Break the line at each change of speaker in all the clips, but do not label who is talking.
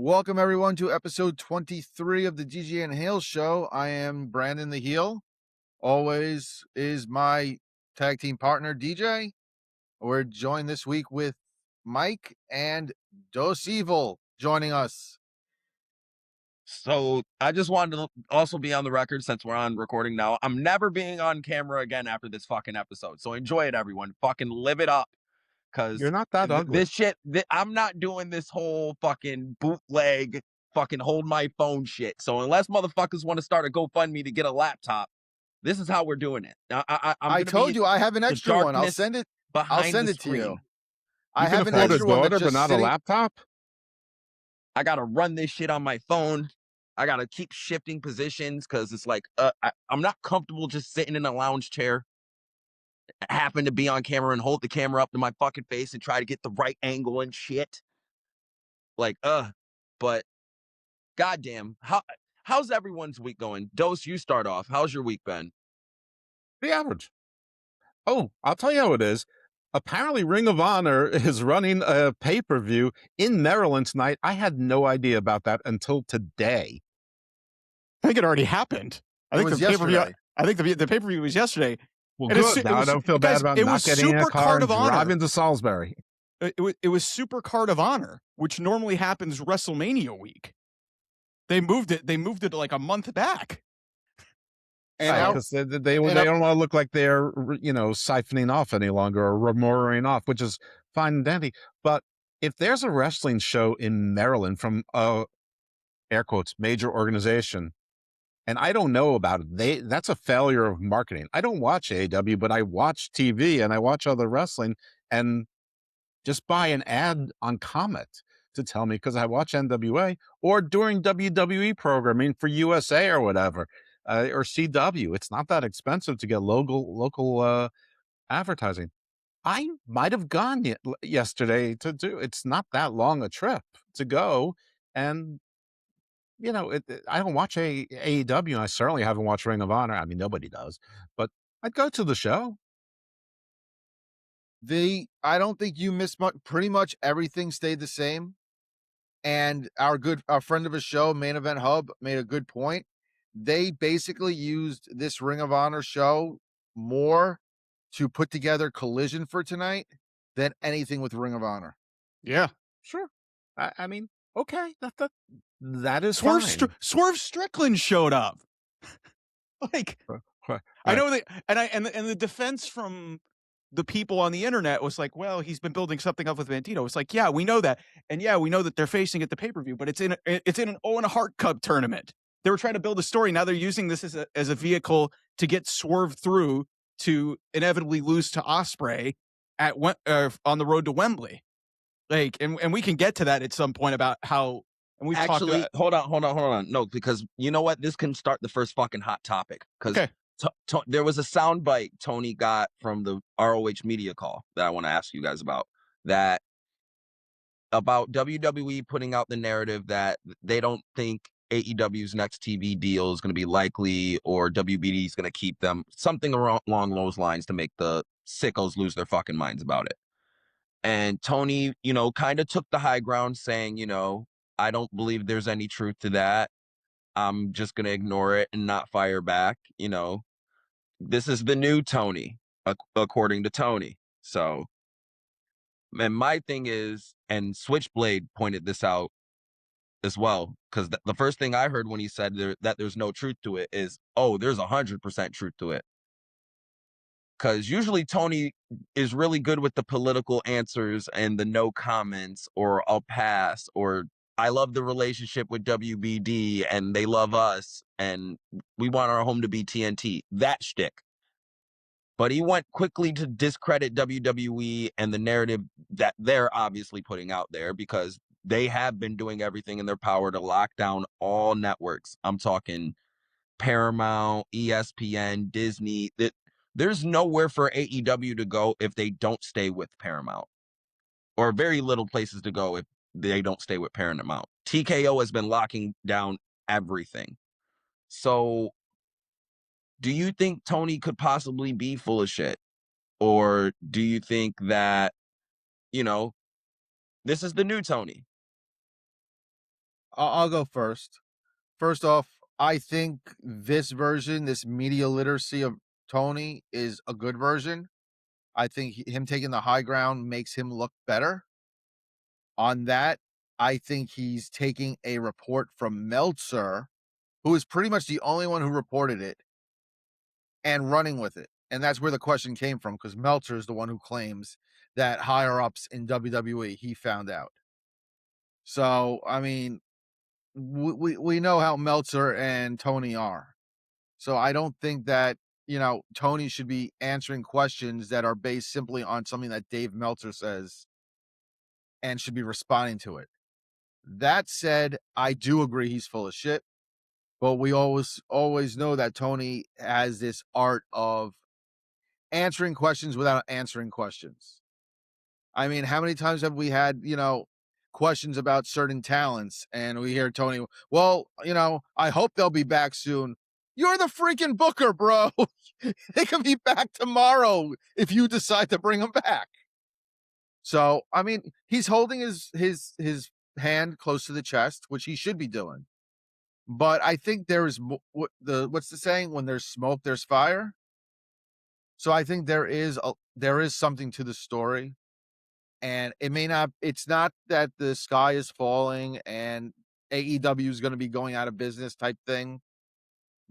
Welcome everyone to episode 23 of the Deejay and Hale Show. I am Brandon the Heel. Always is my tag team partner DJ. We're joined this week with Mike and Dos Evil joining us.
So I just wanted to also be on the record since we're on recording now. I'm never being on camera again after this fucking episode. So enjoy it, everyone. Fucking live it up.
You're
Cause
not that ugly.
this shit, I'm not doing this whole fucking bootleg, fucking hold my phone shit. So unless motherfuckers want to start a GoFundMe to get a laptop, this is how we're doing it. Now,
I told you I have an extra one. I'll send it. I'll send it to you. I have an extra one that's just
but not
sitting.
a laptop.
I gotta run this shit on my phone. I gotta keep shifting positions because it's like I'm not comfortable just sitting in a lounge chair. Happen to be on camera and hold the camera up to my fucking face and try to get the right angle and shit. Like, but goddamn, how's everyone's week going? Dose, you start off. How's your week been?
The average. Oh, I'll tell you how it is. Apparently, Ring of Honor is running a pay-per-view in Maryland tonight. I had no idea about that until today.
I think it already happened. I think the pay-per-view. I think the pay-per-view was yesterday.
Well, good. Now I don't feel bad about not getting a car and driving to Salisbury.
It was Super Card of Honor, which normally happens WrestleMania week. They moved it like a month back.
And because they don't want to look like they're siphoning off any longer or remoring off, which is fine and dandy. But if there's a wrestling show in Maryland from air quotes major organization, and I don't know about it, that's a failure of marketing. I don't watch AEW, but I watch TV and I watch other wrestling, and just buy an ad on Comet to tell me because I watch NWA or during WWE programming for USA or whatever. Or CW. It's not that expensive to get local advertising. I might have gone yesterday to do. It's not that long a trip to go, and I don't watch AEW. And I certainly haven't watched Ring of Honor. I mean, nobody does, but I'd go to the show.
I don't think you missed much. Pretty much everything stayed the same. And our friend of a show, Main Event Hub, made a good point. They basically used this Ring of Honor show more to put together Collision for tonight than anything with Ring of Honor.
Yeah,
sure. I mean, okay, that is
Swerve
fine.
Swerve Strickland showed up. Like, right. I know that, and the defense from the people on the internet was like, well, he's been building something up with Bandito. It's like, yeah, we know that, and yeah, we know that they're facing at the pay-per-view, but it's in an Owen Hart Cup tournament. They were trying to build a story. Now they're using this as a vehicle to get Swerve through to inevitably lose to Ospreay on the road to Wembley. Like, and we can get to that at some point about how. And we've
actually hold on. No, because you know what? This can start the first fucking hot topic. Because there was a soundbite Tony got from the ROH media call that I want to ask you guys about. That about WWE putting out the narrative that they don't think AEW's next TV deal is going to be likely, or WBD is going to keep them, something along those lines, to make the sickos lose their fucking minds about it. And Tony, kind of took the high ground, saying, I don't believe there's any truth to that. I'm just going to ignore it and not fire back. This is the new Tony, according to Tony. So, and my thing is, and Switchblade pointed this out as well, because the first thing I heard when he said that there's no truth to it is, oh, there's 100% truth to it. Because usually Tony is really good with the political answers and the no comments, or I'll pass, or I love the relationship with WBD and they love us and we want our home to be TNT. That shtick. But he went quickly to discredit WWE and the narrative that they're obviously putting out there, because they have been doing everything in their power to lock down all networks. I'm talking Paramount, ESPN, Disney. There's nowhere for AEW to go if they don't stay with Paramount, or very little places to go if they don't stay with Paramount. TKO has been locking down everything. So do you think Tony could possibly be full of shit? Or do you think that, this is the new Tony?
I'll go first. First off, I think this version, this media literacy of Tony, is a good version. I think him taking the high ground makes him look better. On that, I think he's taking a report from Meltzer, who is pretty much the only one who reported it, and running with it. And that's where the question came from, because Meltzer is the one who claims that higher ups in WWE he found out. So, I mean, we know how Meltzer and Tony are. So I don't think that, Tony should be answering questions that are based simply on something that Dave Meltzer says and should be responding to it. That said, I do agree he's full of shit, but we always know that Tony has this art of answering questions without answering questions. I mean, how many times have we had, questions about certain talents and we hear Tony, well, I hope they'll be back soon. You're the freaking booker, bro. They can be back tomorrow if you decide to bring them back. So, I mean, he's holding his hand close to the chest, which he should be doing. But I think what's the saying? When there's smoke, there's fire. So I think there is something to the story, and it's not that the sky is falling and AEW is going to be going out of business type thing.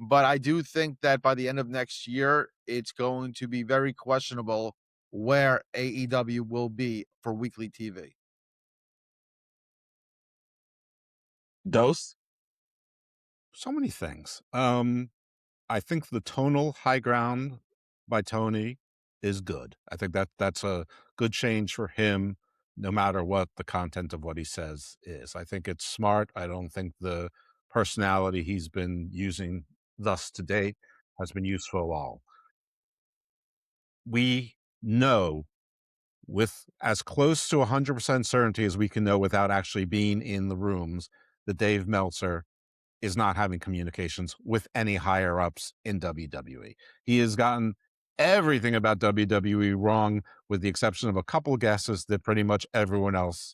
But I do think that by the end of next year, it's going to be very questionable where AEW will be for weekly TV.
Dose?
So many things. I think the tonal high ground by Tony is good. I think that's a good change for him, no matter what the content of what he says is. I think it's smart. I don't think the personality he's been using thus to date has been useful at all. We know with as close to 100% certainty as we can know without actually being in the rooms that Dave Meltzer is not having communications with any higher ups in WWE. He has gotten everything about WWE wrong, with the exception of a couple of guesses that pretty much everyone else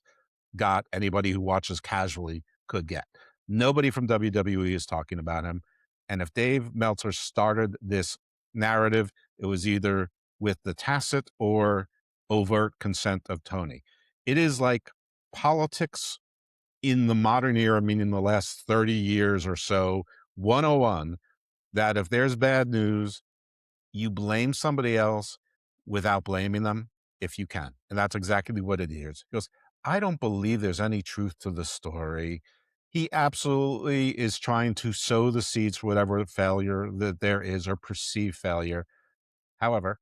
got, anybody who watches casually could get. Nobody from WWE is talking about him. And if Dave Meltzer started this narrative, it was either with the tacit or overt consent of Tony. It is like politics in the modern era, meaning the last 30 years or so, 101, that if there's bad news, you blame somebody else without blaming them if you can. And that's exactly what it is. He goes, I don't believe there's any truth to the story. He absolutely is trying to sow the seeds for whatever failure that there is or perceived failure. However,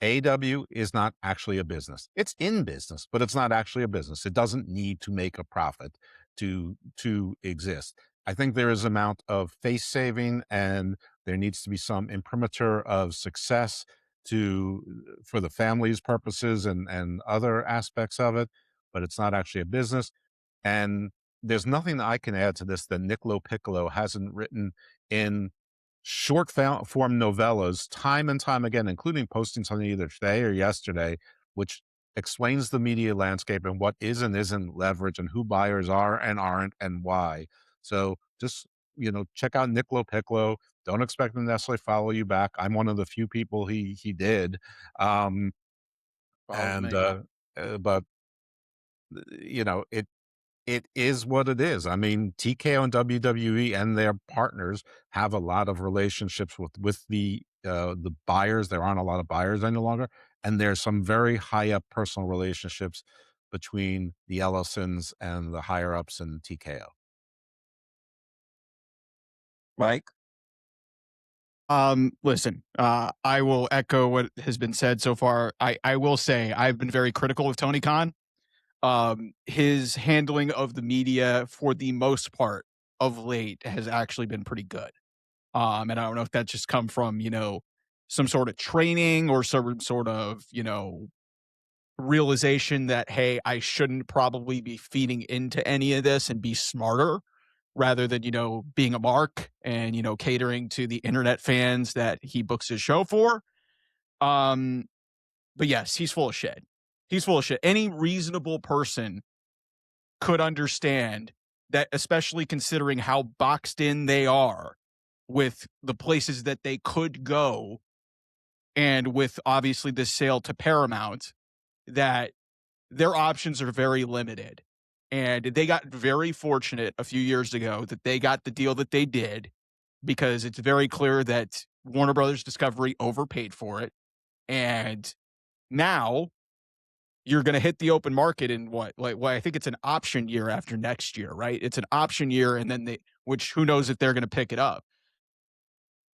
AEW is not actually a business. It's in business, but it's not actually a business. It doesn't need to make a profit to exist. I think there is an amount of face saving, and there needs to be some imprimatur of success for the family's purposes and other aspects of it, but it's not actually a business. And there's nothing that I can add to this that Niccolo Piccolo hasn't written in short form novellas time and time again, including posting something either today or yesterday, which explains the media landscape and what is and isn't leverage and who buyers are and aren't and why. So just, check out Niccolo Piccolo. Don't expect him to necessarily follow you back. I'm one of the few people he did. But it is what it is. I mean, TKO and WWE and their partners have a lot of relationships with the buyers. There aren't a lot of buyers any longer, and there's some very high up personal relationships between the Ellisons and the higher ups in TKO.
Mike?
Listen, I will echo what has been said so far. I will say I've been very critical of Tony Khan. His handling of the media for the most part of late has actually been pretty good. And I don't know if that just come from, some sort of training or some sort of, realization that, hey, I shouldn't probably be feeding into any of this and be smarter rather than, being a mark and, catering to the internet fans that he books his show for. But yes, he's full of shit. He's full of shit. Any reasonable person could understand that, especially considering how boxed in they are with the places that they could go, and with obviously this sale to Paramount, that their options are very limited. And they got very fortunate a few years ago that they got the deal that they did, because it's very clear that Warner Brothers Discovery overpaid for it. And now you're going to hit the open market in I think it's an option year after next year, right? It's an option year, and then which who knows if they're going to pick it up.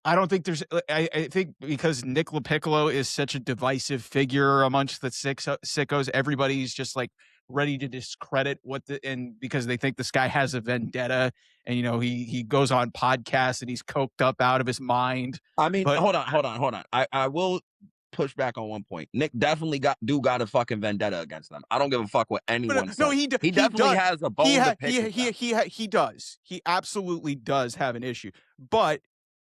I don't think there's. I think because Nick LaPiccolo is such a divisive figure amongst the sickos, everybody's just like ready to discredit and because they think this guy has a vendetta, and he goes on podcasts and he's coked up out of his mind.
I mean, hold on. I will push back on one point. Nick definitely got a fucking vendetta against them. I don't give a fuck what anyone says.
No, he
definitely has a bone to pick with them.
He does. He absolutely does have an issue, but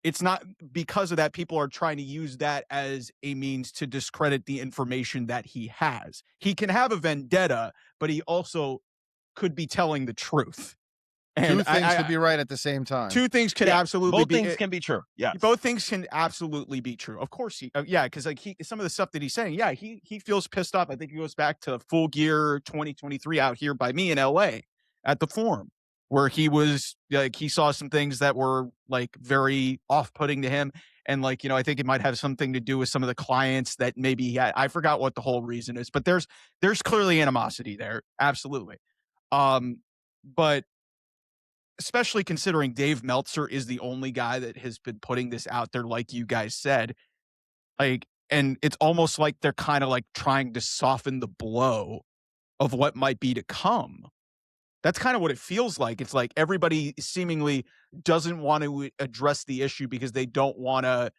it's not because of that. People are trying to use that as a means to discredit the information that he has. He can have a vendetta, but he also could be telling the truth.
And two things could be right at the same time.
Two things could absolutely
both things can be true. Yeah,
both things can absolutely be true. Of course, because some of the stuff that he's saying, he feels pissed off. I think he goes back to Full Gear 2023 out here by me in LA at the Forum, where he was he saw some things that were very off-putting to him, and I think it might have something to do with some of the clients that maybe he had. I forgot what the whole reason is, but there's clearly animosity there, absolutely. But especially considering Dave Meltzer is the only guy that has been putting this out there, like you guys said, and it's almost like they're kind of trying to soften the blow of what might be to come. That's kind of what it feels like. It's like everybody seemingly doesn't want to address the issue because they don't want to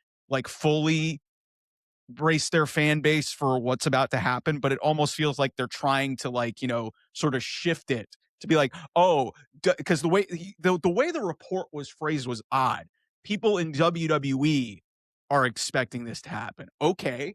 fully brace their fan base for what's about to happen. But it almost feels like they're trying to sort of shift it to be like, oh, because the way the report was phrased was odd. People in WWE are expecting this to happen. Okay,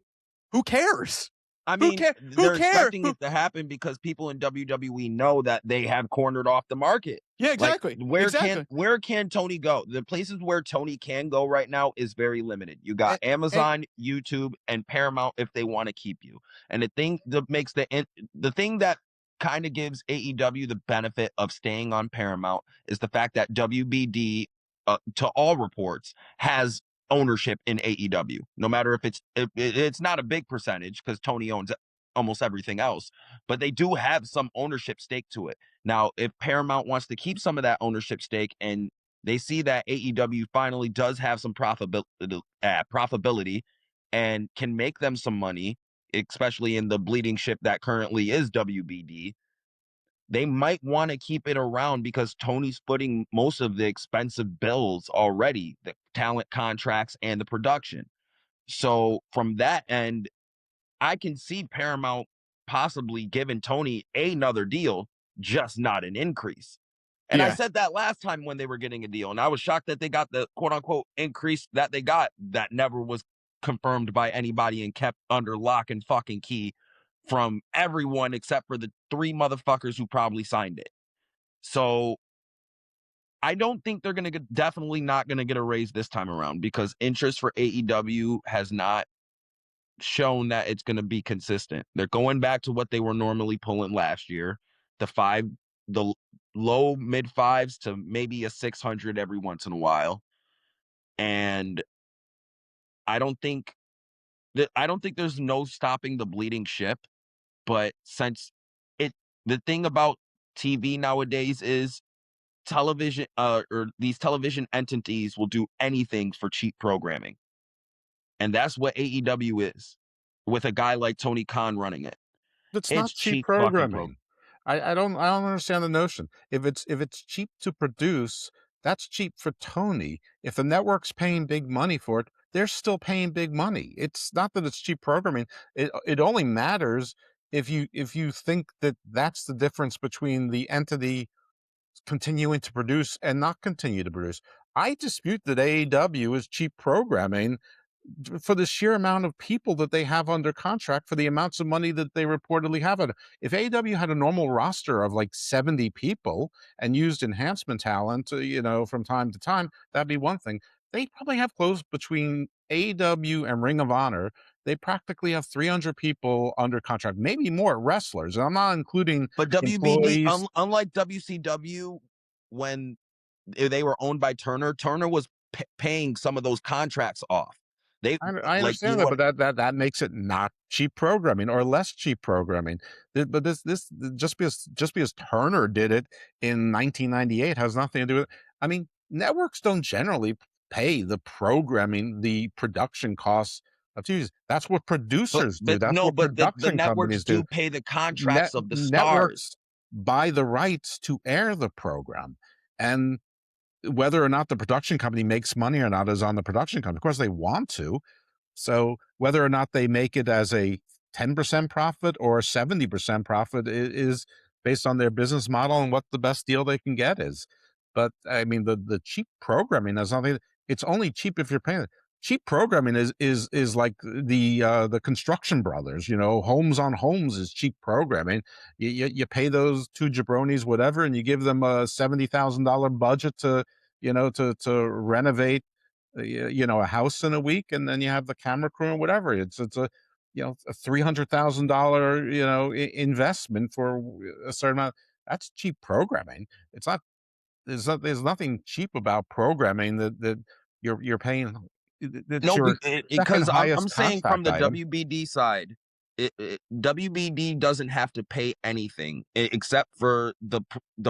who cares?
I mean, they're expecting it to happen because people in WWE know that they have cornered off the market.
Yeah, exactly.
Where can Tony go? The places where Tony can go right now is very limited. You got Amazon, YouTube, and Paramount if they want to keep you. And the thing that makes the thing that kind of gives AEW the benefit of staying on Paramount is the fact that WBD, to all reports, has ownership in AEW. No matter if it's not a big percentage because Tony owns almost everything else, but they do have some ownership stake to it. Now, if Paramount wants to keep some of that ownership stake and they see that AEW finally does have some profitability and can make them some money, especially in the bleeding ship that currently is WBD, they might want to keep it around because Tony's footing most of the expensive bills already, the talent contracts and the production. So from that end, I can see Paramount possibly giving Tony another deal, just not an increase. And I said that last time when they were getting a deal, and I was shocked that they got the quote unquote increase that they got that never was confirmed by anybody and kept under lock and fucking key from everyone except for the 3 motherfuckers who probably signed it. So I don't think they're definitely not going to get a raise this time around because interest for AEW has not shown that it's going to be consistent. They're going back to what they were normally pulling last year, the low mid 5s to maybe a 600 every once in a while. And I don't think there's no stopping the bleeding ship. But since the thing about TV nowadays is television, or these television entities will do anything for cheap programming. And that's what AEW is with a guy like Tony Khan running it.
It's not cheap programming. I don't understand the notion. If it's cheap to produce, that's cheap for Tony. If the network's paying big money for it, they're still paying big money. It's not that it's cheap programming. It only matters if you think that that's the difference between the entity continuing to produce and not continue to produce. I dispute that AEW is cheap programming. for the sheer amount of people that they have under contract for the amounts of money that they reportedly have. If AEW had a normal roster of like 70 people and used enhancement talent, from time to time, that'd be one thing. They probably have close between AEW and Ring of Honor. They practically have 300 people under contract, maybe more wrestlers. And I'm not including
but WBD,
employees.
unlike WCW, when they were owned by Turner, Turner was paying some of those contracts off.
I understand that, but that makes it not cheap programming or less cheap programming. But this just because Turner did it in 1998 has nothing to do with it. I mean, networks don't generally pay the programming, the production costs of TVs. That's what producers do. That's what
the
production
networks
companies do.
do pay the contracts of the stars.
Networks buy the rights to air the program, and whether or not the production company makes money or not is on the production company. Of course, they want to. So whether or not they make it as a 10% profit or 70% profit is based on their business model and what the best deal they can get is. But I mean, the cheap programming has nothing. It's only cheap if you're paying it. Cheap programming is like the Construction Brothers. Homes on Homes is cheap programming. You pay those two jabronis whatever, and you give them a $70,000 budget to renovate a house in a week, and then you have the camera crew and whatever. It's a $300,000 investment for a certain amount. That's cheap programming. It's not. There's nothing cheap about programming that you're paying.
No, because I'm saying from the
item.
WBD side, WBD doesn't have to pay anything except for the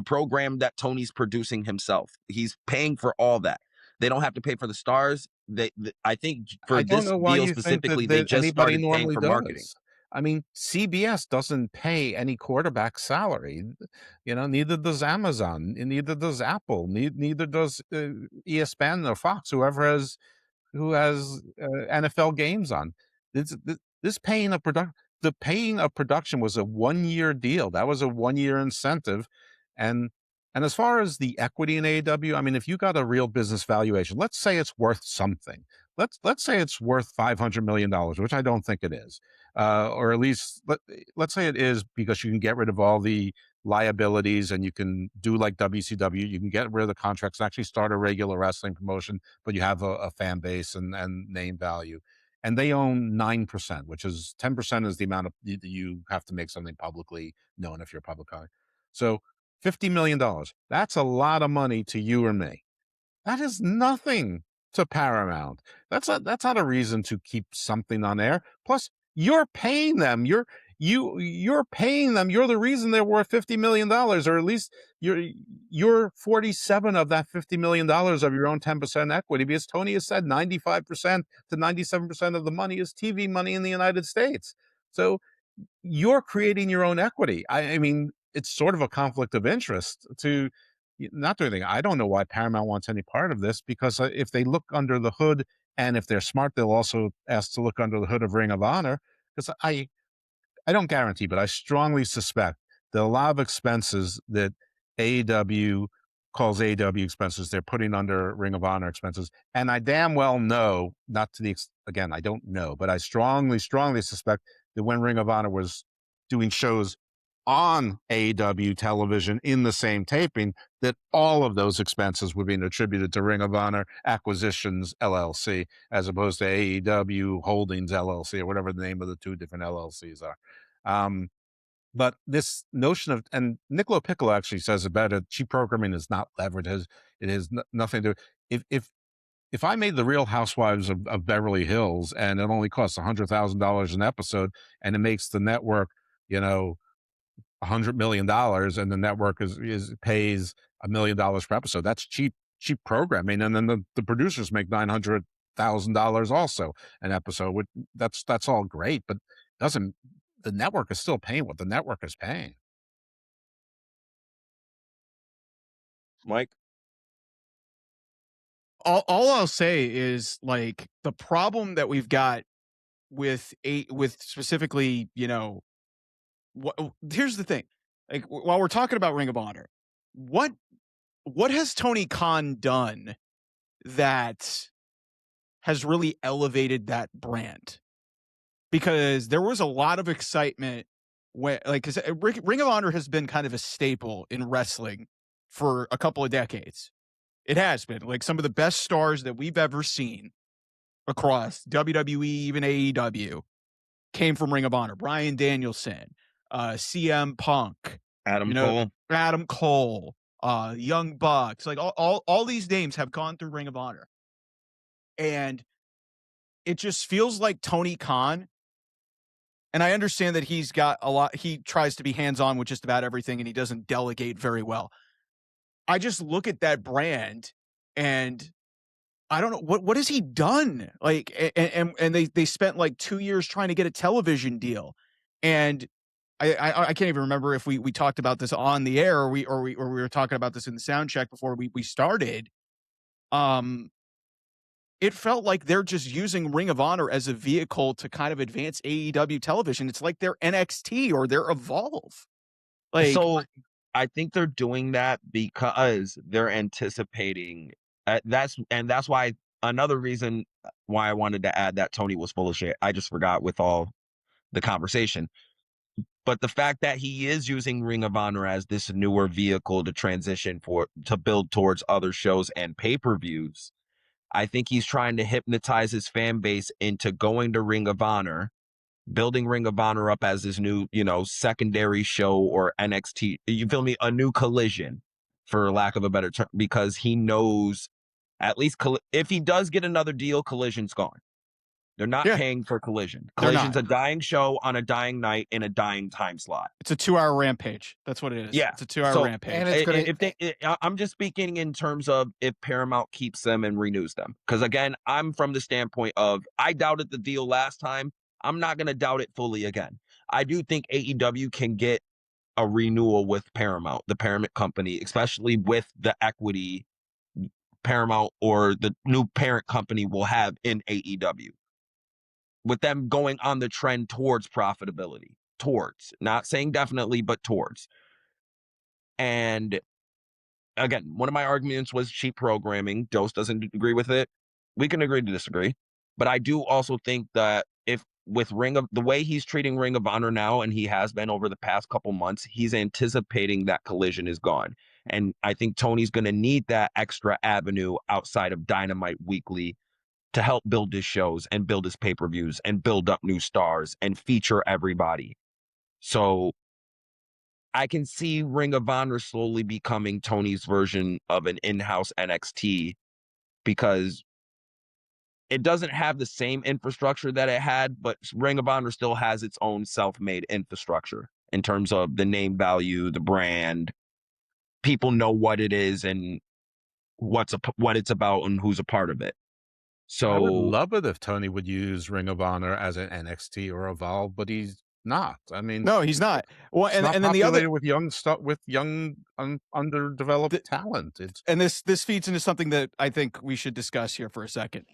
program that Tony's producing himself. He's paying for all that. They don't have to pay for the stars. I think for this deal specifically, they just started paying for marketing.
I mean, CBS doesn't pay any quarterback salary. Neither does Amazon, and neither does Apple, neither does ESPN or Fox, who has NFL games on. This paying of production, the paying of production was a 1-year deal. That was a 1-year incentive, and as far as the equity in AEW, I mean, if you got a real business valuation, let's say it's worth something. Let's say it's worth $500 million, which I don't think it is, or at least let's say it is, because you can get rid of all the liabilities and you can do like WCW. You can get rid of the contracts and actually start a regular wrestling promotion, but you have a fan base and name value. And they own 9%, which is 10% is the amount of you have to make something publicly known if you're a public company. So $50 million. That's a lot of money to you or me. That is nothing to Paramount. That's not a reason to keep something on air. Plus, you're paying them. You're paying them. You're the reason they're worth $50 million, or at least you're 47 of that $50 million of your own 10% equity, because Tony has said 95% to 97% of the money is TV money in the United States. So you're creating your own equity. I mean, it's sort of a conflict of interest to not do anything. I don't know why Paramount wants any part of this, because if they look under the hood, and if they're smart, they'll also ask to look under the hood of Ring of Honor, because I don't guarantee, but I strongly suspect that a lot of expenses that AEW calls AEW expenses, they're putting under Ring of Honor expenses. And I damn well know, not to the again, I don't know, but I strongly suspect that when Ring of Honor was doing shows on AEW television in the same taping, that all of those expenses were being attributed to Ring of Honor Acquisitions LLC, as opposed to AEW Holdings LLC, or whatever the name of the two different LLCs are. But this notion of, and Niccolo Piccolo actually says it better, cheap programming is not leverage. It has nothing to do. If I made the Real Housewives of Beverly Hills and it only costs $100,000 an episode, and it makes the network, $100 million, and the network pays $1 million per episode, that's cheap programming. And then the producers make $900,000 also an episode. That's all great, but the network is still paying what the network is paying.
Mike?
All I'll say is, like, the problem that we've got with specifically, here's the thing. Like, while we're talking about Ring of Honor, what has Tony Khan done that has really elevated that brand, because there was a lot of excitement when, like, because Ring of Honor has been kind of a staple in wrestling for a couple of decades. It has been, like, some of the best stars that we've ever seen across WWE, even AEW, came from Ring of Honor. Bryan Danielson, CM Punk, Adam Cole, Young Bucks, like all these names have gone through Ring of Honor. And it just feels like Tony Khan, and I understand that he's got a lot, he tries to be hands-on with just about everything, and he doesn't delegate very well. I just look at that brand and I don't know what has he done? Like, and they spent like 2 years trying to get a television deal, and I can't even remember if we talked about this on the air, or we were talking about this in the sound check before we started. It felt like they're just using Ring of Honor as a vehicle to kind of advance AEW television. It's like they're NXT or they're Evolve. Like,
so I think they're doing that because they're anticipating. That's why another reason why I wanted to add that Tony was full of shit. I just forgot with all the conversation. But the fact that he is using Ring of Honor as this newer vehicle to transition to build towards other shows and pay-per-views, I think he's trying to hypnotize his fan base into going to Ring of Honor, building Ring of Honor up as this new, secondary show or NXT, you feel me? A new Collision, for lack of a better term, because he knows at least if he does get another deal, Collision's gone. They're not paying for Collision. Collision's a dying show on a dying night in a dying time slot.
It's a 2-hour rampage. That's what it is.
Yeah.
It's a 2-hour rampage.
And it's
I'm just speaking in terms of if Paramount keeps them and renews them. Because again, I'm from the standpoint of, I doubted the deal last time. I'm not going to doubt it fully again. I do think AEW can get a renewal with Paramount, the Paramount company, especially with the equity Paramount or the new parent company will have in AEW. With them going on the trend towards profitability, not saying definitely, but towards. And again, one of my arguments was cheap programming. Dose doesn't agree with it. We can agree to disagree. But I do also think that if with the way he's treating Ring of Honor now, and he has been over the past couple months, he's anticipating that Collision is gone. And I think Tony's going to need that extra avenue outside of Dynamite Weekly to help build his shows and build his pay-per-views and build up new stars and feature everybody. So I can see Ring of Honor slowly becoming Tony's version of an in-house NXT, because it doesn't have the same infrastructure that it had, but Ring of Honor still has its own self-made infrastructure in terms of the name value, the brand. People know what it is and what it's about and who's a part of it. So
I would love it if Tony would use Ring of Honor as an NXT or Evolve, but he's not. I mean,
no, he's not. Well, and then the other
with young underdeveloped talent.
This feeds into something that I think we should discuss here for a second.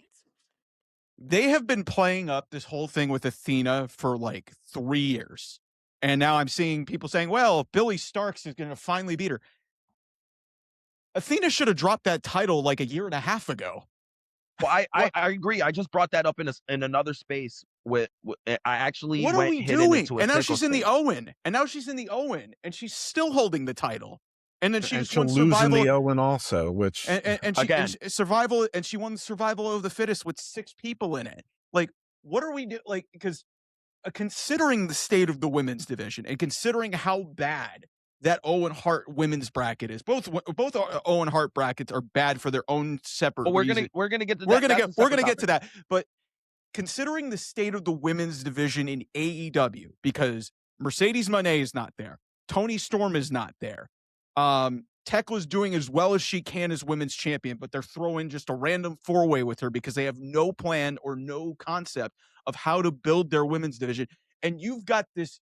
They have been playing up this whole thing with Athena for like 3 years, and now I'm seeing people saying, "Well, Billy Starks is going to finally beat her." Athena should have dropped that title like a year and a half ago.
Well, I agree. I just brought that up in another space with I actually
what are we doing? And now she's in the Owen, and she's still holding the title. And then she'll
lose in the Owen also, which
and she again survival, and she won the survival of the fittest with 6 people in it. Like, what are we doing? Like, because considering the state of the women's division and considering how bad that Owen Hart women's bracket is, both Owen Hart brackets are bad for their own separate.
But we're gonna get to that.
We're gonna get to that. But considering the state of the women's division in AEW, because Mercedes Moné is not there, Toni Storm is not there, Tekla's doing as well as she can as women's champion, but they're throwing just a random 4-way with her because they have no plan or no concept of how to build their women's division. And you've got this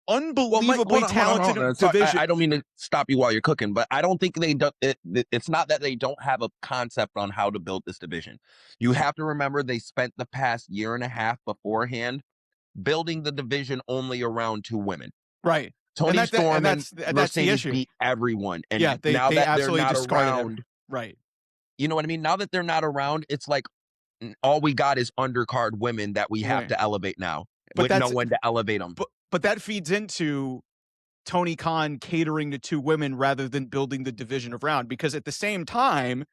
unbelievably talented division.
I don't mean to stop you while you're cooking, but I don't think they do. It's not that they don't have a concept on how to build this division. You have to remember they spent the past year and a half beforehand building the division only around 2 women.
Right.
Toni Storm and Mercedes beat everyone. And now that they're not around,
right.
You know what I mean? Now that they're not around, it's like all we got is undercard women that we have
Right.
to elevate now,
But
with no
that's-
one to elevate them.
But that feeds into Tony Khan catering to two women rather than building the division around, because at the same time,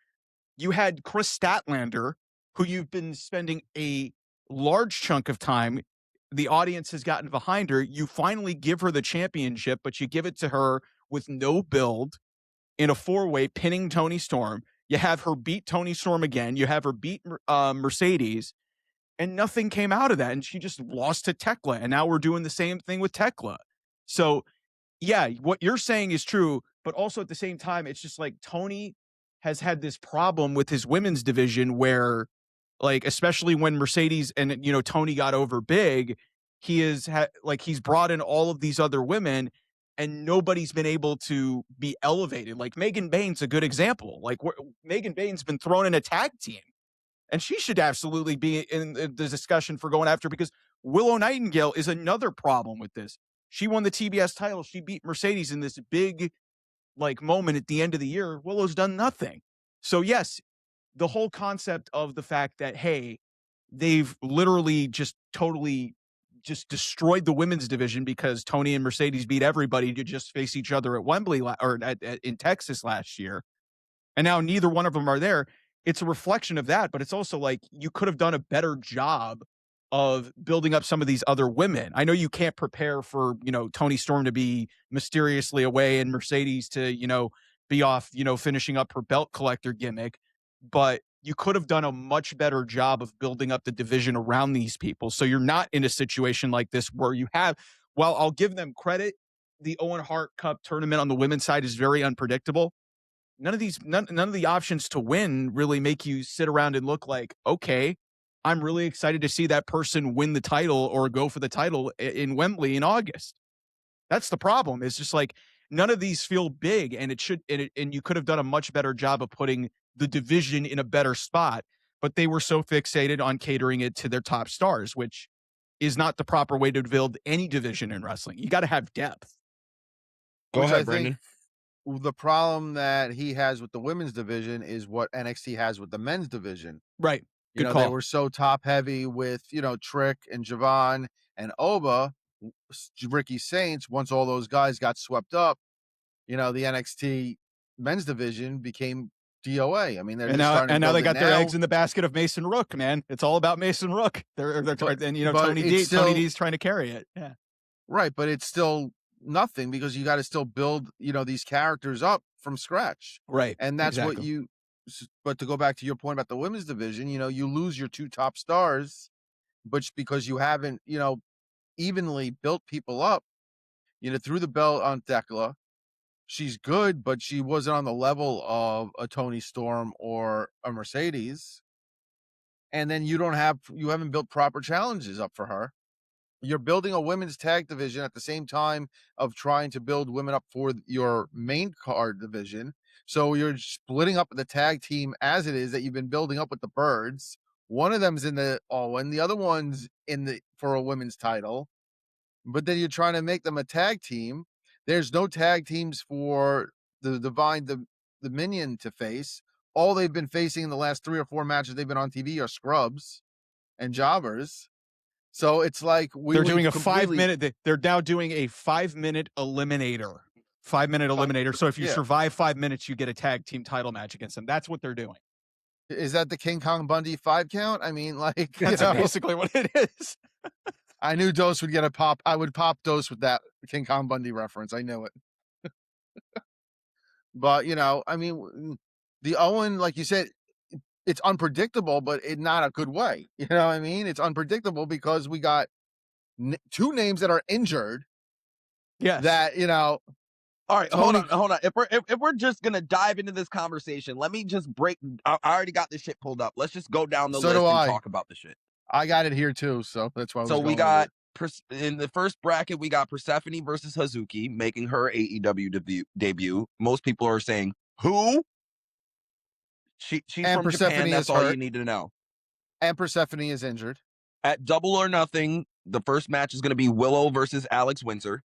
you had Chris Statlander, who you've been spending a large chunk of time. The audience has gotten behind her. You finally give her the championship, but you give it to her with no build in a 4-way, pinning Toni Storm. You have her beat Toni Storm again. You have her beat Mercedes, and nothing came out of that. And she just lost to Tekla. And now we're doing the same thing with Tekla. So, yeah, what you're saying is true, but also at the same time, it's just like Tony has had this problem with his women's division where, like, especially when Mercedes and, you know, Tony got over big, he is he's brought in all of these other women and nobody's been able to be elevated. Like Megan Bain's a good example. Like Megan Bain's been thrown in a tag team and she should absolutely be in the discussion for going after, because Willow Nightingale is another problem with this. She won the TBS title. She beat Mercedes in this big, like, moment at the end of the year. Willow's done nothing. So yes, the whole concept of the fact that, hey, they've literally just totally just destroyed the women's division because Tony and Mercedes beat everybody to just face each other at Wembley in Texas last year. And now neither one of them are there. It's a reflection of that, but it's also like you could have done a better job of building up some of these other women. I know you can't prepare for, you know, Toni Storm to be mysteriously away and Mercedes to, you know, be off, you know, finishing up her belt collector gimmick, but you could have done a much better job of building up the division around these people. So you're not in a situation like this where you have, well, I'll give them credit. The Owen Hart Cup tournament on the women's side is very unpredictable. None of the options to win really make you sit around and look like, okay, I'm really excited to see that person win the title or go for the title in Wembley in August. That's the problem. It's just like none of these feel big, and and you could have done a much better job of putting the division in a better spot, but they were so fixated on catering it to their top stars, which is not the proper way to build any division in wrestling. You got to have depth.
Go ahead, Brandon.
The problem that he has with the women's division is what NXT has with the men's division.
Right.
You know, they were so top heavy with, you know, Trick and Javon and Oba, Ricky Saints. Once all those guys got swept up, you know, the NXT men's division became DOA. I mean, they're
now they got their eggs in the basket of Mason Rook, man. It's all about Mason Rook. And you know, Tony D's trying to carry it. Yeah.
Right, but it's still nothing because you got to still build, you know, these characters up from scratch.
Right.
And that's what you, but to go back to your point about the women's division, you know, you lose your two top stars, but because you haven't, you know, evenly built people up, you know, threw the belt on Tekla. She's good, but she wasn't on the level of a Toni Storm or a Mercedes. And then you haven't built proper challenges up for her. You're building a women's tag division at the same time of trying to build women up for your main card division. So you're splitting up the tag team as it is that you've been building up with the Birds. One of them's in the All-In, the other one's for a women's title. But then you're trying to make them a tag team. There's no tag teams for the Divine, the Minion to face. All they've been facing in the last 3 or 4 matches they've been on TV are scrubs and jobbers. So it's like
they're doing a 5-minute. They're now doing a 5-minute eliminator. 5-minute eliminator. So if you survive 5 minutes, you get a tag team title match against them. That's what they're doing.
Is that the King Kong Bundy 5 count? I mean, like,
that's basically what it is.
I knew Dose would get a pop. I would pop Dose with that King Kong Bundy reference. I knew it. But, you know, I mean, the Owen, like you said, it's unpredictable, but in not a good way. You know what I mean? It's unpredictable because we got 2 names that are injured.
Yes.
That, you know.
All right, hold on. If we're just gonna dive into this conversation, let me just break. I already got this shit pulled up. Let's just go down the list and talk about the shit.
I got it here too, so that's why.
So we got in the first bracket, we got Persephone versus Hazuki, making her AEW debut. Most people are saying who? She's from
Persephone
Japan. That's all you need to know.
And Persephone is injured.
At Double or Nothing, the first match is going to be Willow versus Alex Windsor.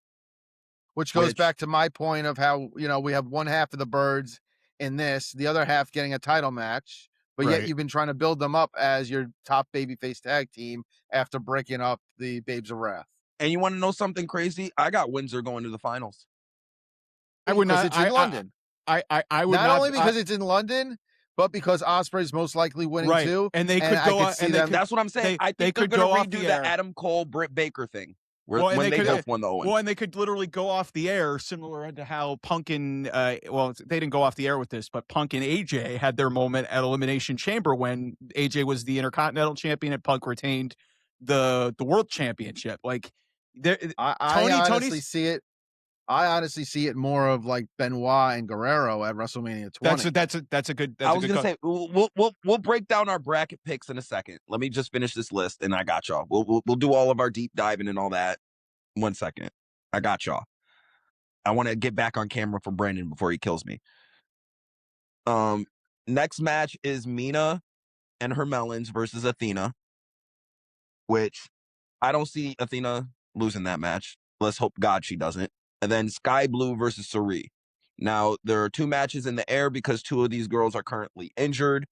Which goes back to my point of how, you know, we have one half of the Birds in this, the other half getting a title match. but yet you've been trying to build them up as your top babyface tag team after breaking up the Babes of Wrath.
And you want to know something crazy? I got Windsor going to the finals.
I would not.
It's in London.
I would
not only because it's in London, but because Ospreay's most likely winning too.
And they could go on.
That's what I'm saying. I think
they
they're
could go
going
off
to redo
the
the
air.
Adam Cole, Britt Baker thing. When they both won the Owen.
Well, and they could literally go off the air, similar to how Punk and well, they didn't go off the air with this, but Punk and AJ had their moment at Elimination Chamber when AJ was the Intercontinental Champion and Punk retained the World Championship. Like,
I honestly see it. I honestly see it more of like Benoit and Guerrero at WrestleMania 20.
That's a good.
I was gonna say we'll break down our bracket picks in a second. Let me just finish this list, and I got y'all. We'll do all of our deep diving and all that. 1 second, I got y'all. I want to get back on camera for Brandon before he kills me. Next match is Mina and her Melons versus Athena, which I don't see Athena losing that match. Let's hope God she doesn't. And then Sky Blue versus Suri. Now, there are 2 matches in the air because 2 of these girls are currently injured,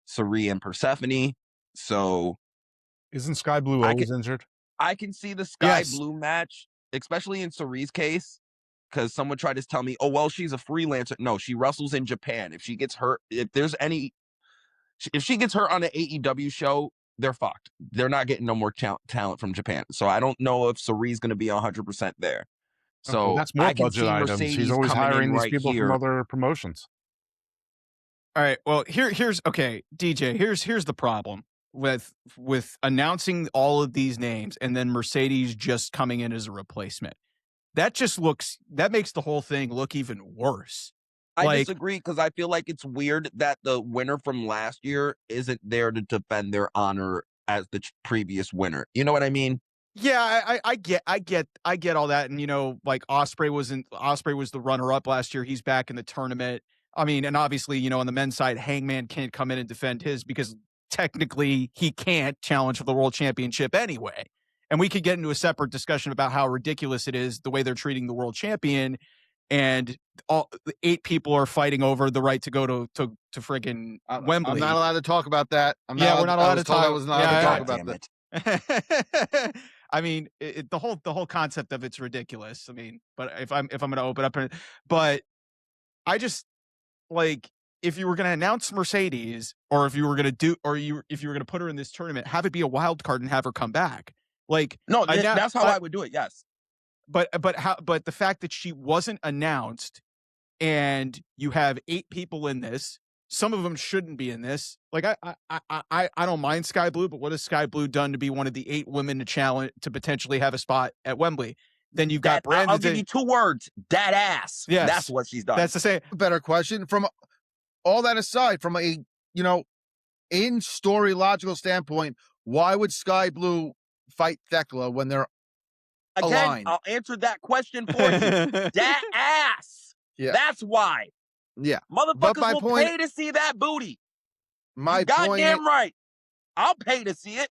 Suri and Persephone. So,
isn't Sky Blue always injured?
I can see the Sky Blue match, especially in Suri's case, because someone tried to tell me, oh, well, she's a freelancer. No, she wrestles in Japan. If she gets hurt, if she gets hurt on an AEW show, they're fucked. They're not getting no more talent from Japan. So I don't know if Suri's going to be 100% there. So
that's more budget items.
Mercedes
He's always hiring these people
here.
from other promotions.
All right. Well, here's okay, DJ. Here's the problem with announcing all of these names and then Mercedes just coming in as a replacement. That makes the whole thing look even worse.
I disagree because I feel like it's weird that the winner from last year isn't there to defend their honor as the previous winner. You know what I mean?
Yeah, I get all that, and like Ospreay was the runner-up last year. He's back in the tournament. I mean, and obviously, on the men's side, Hangman can't come in and defend his because technically he can't challenge for the world championship anyway. And we could get into a separate discussion about how ridiculous it is the way they're treating the world champion, and all 8 people are fighting over the right to go to friggin' Wembley.
I'm not allowed to talk about that.
We're not allowed to talk.
I was not allowed to talk about
that. I mean, the whole concept of it's ridiculous. I mean, but if I'm going to open up, but I just like if you were going to announce Mercedes, or if you were going to put her in this tournament, have it be a wild card and have her come back. Like,
no, that's how I would do it. Yes,
but the fact that she wasn't announced, and you have 8 people in this. Some of them shouldn't be in this. Like I don't mind Sky Blue, but what has Sky Blue done to be one of the 8 women to challenge to potentially have a spot at Wembley? Then you've got Brandon.
I'll give you 2 words: that ass.
Yes,
that's what she's done.
That's the same.
Better question. From all that aside, from a in story logical standpoint, why would Sky Blue fight Thekla when they're aligned?
I'll answer that question for you. That ass.
Yeah,
that's why.
Yeah,
motherfuckers will pay to see that booty. Goddamn right, I'll pay to see it.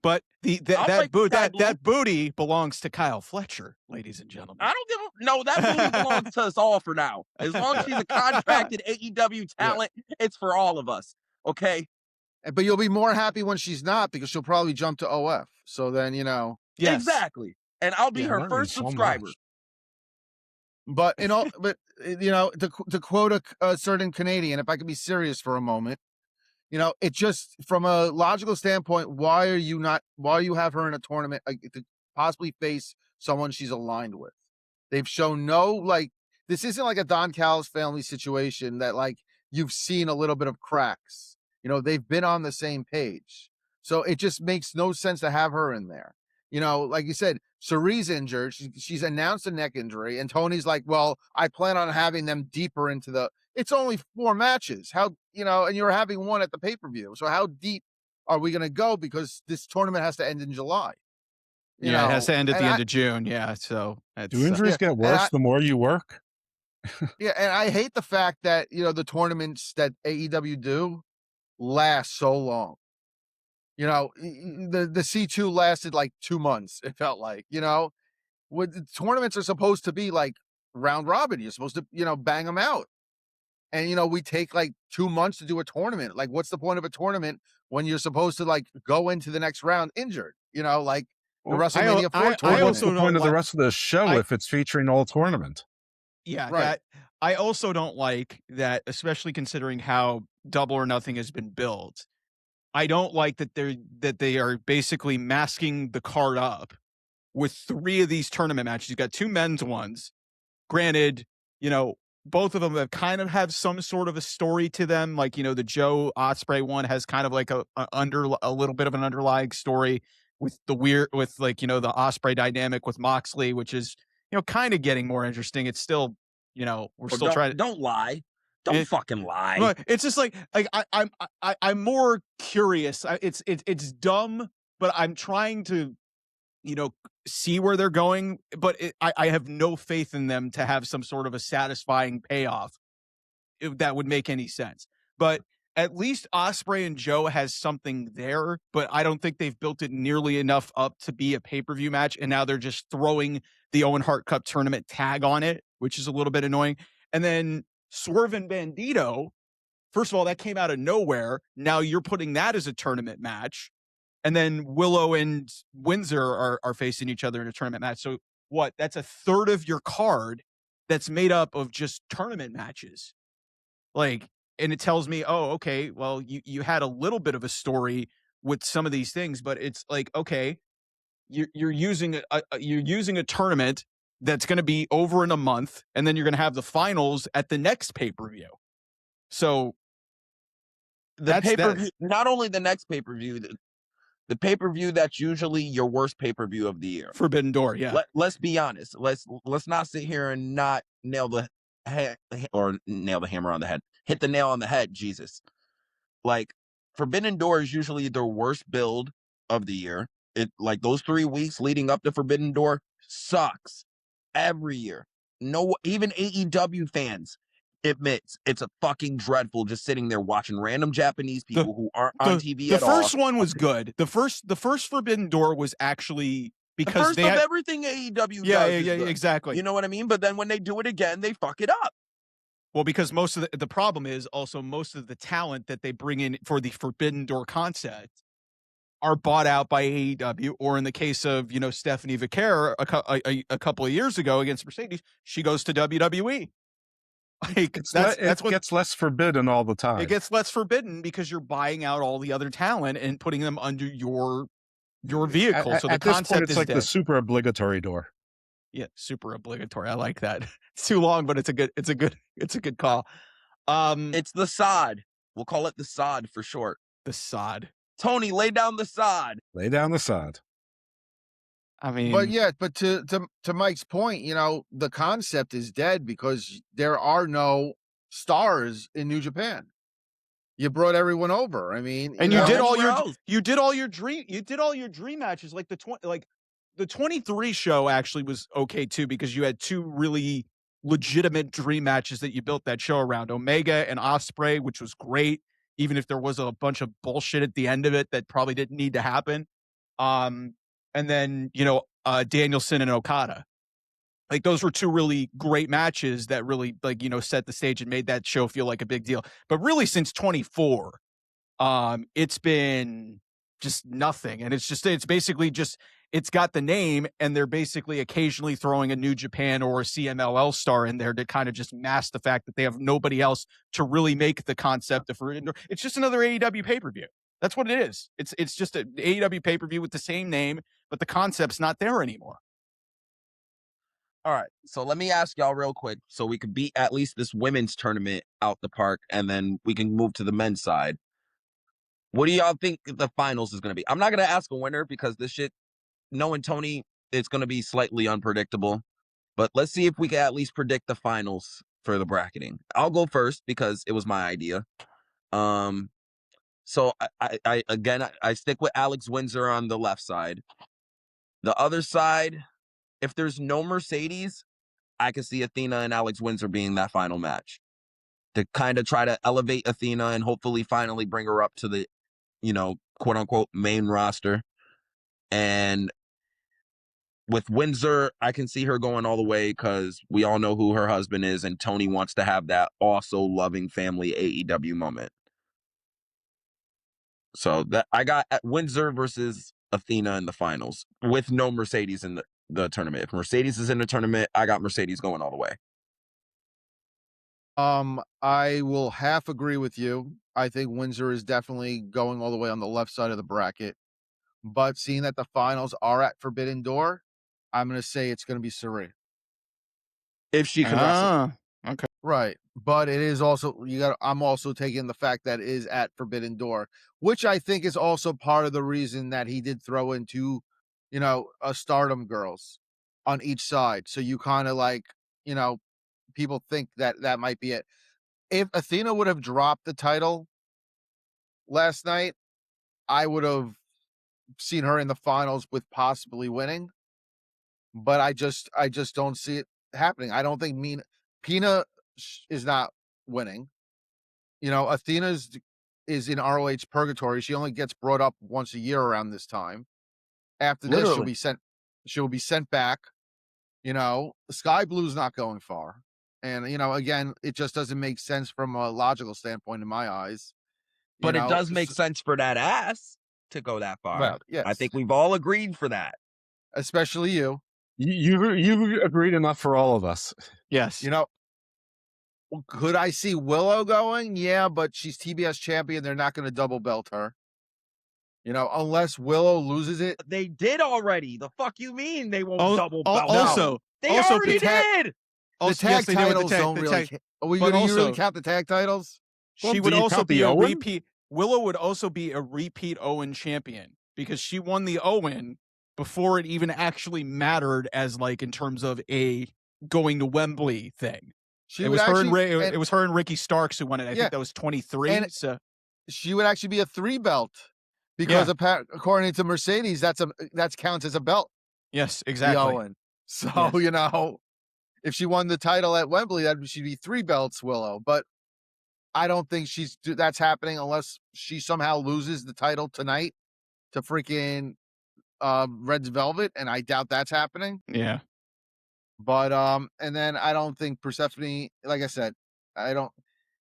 But that booty belongs to Kyle Fletcher, ladies and gentlemen.
I don't that booty belongs to us all for now. As long as she's a contracted AEW talent, it's for all of us. Okay.
But you'll be more happy when she's not, because she'll probably jump to OF. So then
Yes.
Exactly, and I'll be her first subscriber.
But to quote a certain Canadian, if I could be serious for a moment, it just from a logical standpoint, why you have her in a tournament to possibly face someone she's aligned with? They've shown this isn't like a Don Callis family situation that you've seen a little bit of cracks. They've been on the same page. So it just makes no sense to have her in there. Like you said, Suri's injured. She's announced a neck injury, and Tony's like, well, I plan on having them deeper into it's only 4 matches. How, and you're having one at the pay-per-view. So how deep are we going to go? Because this tournament has to end in July.
It has to end at the end of June. Yeah. So
do injuries get worse the more you work?
Yeah. And I hate the fact that, the tournaments that AEW do last so long. The C2 lasted 2 months. It felt like, what the tournaments are supposed to be like round robin. You're supposed to, bang them out. And, we take like 2 months to do a tournament. Like, what's the point of a tournament when you're supposed to like go into the next round injured? Like the WrestleMania 4 tournament.
What's the point of the rest of the show if it's featuring all tournament?
Yeah,
right.
That I also don't like that, especially considering how Double or Nothing has been built. I don't like that they are basically masking the card up with 3 of these tournament matches. You've got 2 men's ones. Granted, both of them have some sort of a story to them. Like, the Joe Ospreay one has kind of like a little bit of an underlying story with the the Ospreay dynamic with Moxley, which is, kind of getting more interesting. It's still, we're still trying to.
Don't lie. Don't fucking lie.
It's just like I'm more curious. It's dumb, but I'm trying to, see where they're going. But I have no faith in them to have some sort of a satisfying payoff if that would make any sense. But at least Ospreay and Joe has something there, but I don't think they've built it nearly enough up to be a pay-per-view match. And now they're just throwing the Owen Hart Cup tournament tag on it, which is a little bit annoying. And then Swerve and Bandito, first of all, that came out of nowhere. Now you're putting that as a tournament match. And then Willow and Windsor are facing each other in a tournament match. So what? That's a third of your card that's made up of just tournament matches. And it tells me, oh, okay, well, you had a little bit of a story with some of these things, but it's like, okay, you're using a tournament that's going to be over in a month, and then you're going to have the finals at the next pay-per-view. So
that's not only the next pay-per-view, the pay-per-view that's usually your worst pay-per-view of the year.
Forbidden Door, yeah.
Let's be honest. Let's not sit here and not nail the head or nail the hammer on the head. Hit the nail on the head, Jesus. Like, Forbidden Door is usually their worst build of the year. It like those 3 weeks leading up to Forbidden Door sucks every year. No, even AEW fans admits it's a fucking dreadful just sitting there watching random Japanese people who aren't on TV at all.
The first one was good. The first Forbidden Door was actually because
the first of everything AEW does.
Yeah, exactly.
You know what I mean? But then when they do it again, they fuck it up.
Well, because most of the problem is also most of the talent that they bring in for the Forbidden Door concept are bought out by AEW, or in the case of, Stephanie Vaquer a couple of years ago against Mercedes, she goes to WWE. Like
that's what gets less forbidden all the time.
It gets less forbidden because you're buying out all the other talent and putting them under your vehicle. So the concept
it's like
dead.
The super obligatory door.
Yeah, super obligatory. I like that. It's too long, but it's a good call.
It's the sod. We'll call it the sod for short.
The sod.
Tony, lay down the sod.
Lay down the sod.
I mean,
but to Mike's point, the concept is dead because there are no stars in New Japan. You brought everyone over. I mean,
and you did all your dream matches. Like the 23 show actually was okay too, because you had 2 really legitimate dream matches that you built that show around, Omega and Ospreay, which was great, even if there was a bunch of bullshit at the end of it that probably didn't need to happen. And then, Danielson and Okada. Like, those were 2 really great matches that really, set the stage and made that show feel like a big deal. But really, since 24, it's been just nothing. And it's basically just, it's got the name, and they're basically occasionally throwing a New Japan or a CMLL star in there to kind of just mask the fact that they have nobody else to really make the concept of Forbidden Door. It's just another AEW pay-per-view. That's what it is. It's just an AEW pay-per-view with the same name, but the concept's not there anymore.
All right, so let me ask y'all real quick so we could beat at least this women's tournament out the park, and then we can move to the men's side. What do y'all think the finals is going to be? I'm not going to ask a winner because this shit, knowing Tony, it's going to be slightly unpredictable. But let's see if we can at least predict the finals for the bracketing. I'll go first because it was my idea. So I stick with Alex Windsor on the left side. The other side, if there's no Mercedes, I can see Athena and Alex Windsor being that final match to kind of try to elevate Athena and hopefully finally bring her up to the, quote unquote main roster. And with Windsor, I can see her going all the way because we all know who her husband is, and Tony wants to have that also loving family AEW moment. So that I got at Windsor versus Athena in the finals with no Mercedes in the tournament. If Mercedes is in the tournament, I got Mercedes going all the way.
I will half agree with you. I think Windsor is definitely going all the way on the left side of the bracket. But seeing that the finals are at Forbidden Door, I'm going to say it's going to be Cirie.
If she can wrestle.
Okay.
Right. But it is also, I'm also taking the fact that it is at Forbidden Door, which I think is also part of the reason that he did throw in two, a Stardom girls on each side. So you kind of like, people think that might be it. If Athena would have dropped the title last night, I would have seen her in the finals with possibly winning. But I just don't see it happening. I don't think Pina is not winning. Athena is in ROH purgatory. She only gets brought up once a year around this time. After this, she'll be sent back. Sky Blue's not going far. And, again, it just doesn't make sense from a logical standpoint in my eyes.
But it does make sense for that ass to go that far.
Well, yes.
I think we've all agreed for that.
Especially you.
You've agreed enough for all of us.
Yes.
Could I see Willow going? Yeah, but she's TBS champion. They're not going to double belt her. Unless Willow loses it.
They did already. The fuck you mean they won't double belt?
Also,
they already did.
The tag titles don't really. Are you really count the tag titles?
She would also be a repeat. Willow would also be a repeat Owen champion because she won the Owen before it even actually mattered as like in terms of a going to Wembley thing. It was her and Ricky Starks who won it. I think that was 23. So
she would actually be a 3-belt because according to Mercedes, that's counts as a belt.
Yes, exactly.
The Owen. So if she won the title at Wembley, she'd be 3 belts, Willow. But I don't think that's happening unless she somehow loses the title tonight to freaking Red Velvet, and I doubt that's happening.
Yeah.
But and then I don't think Persephone, like I said, I don't.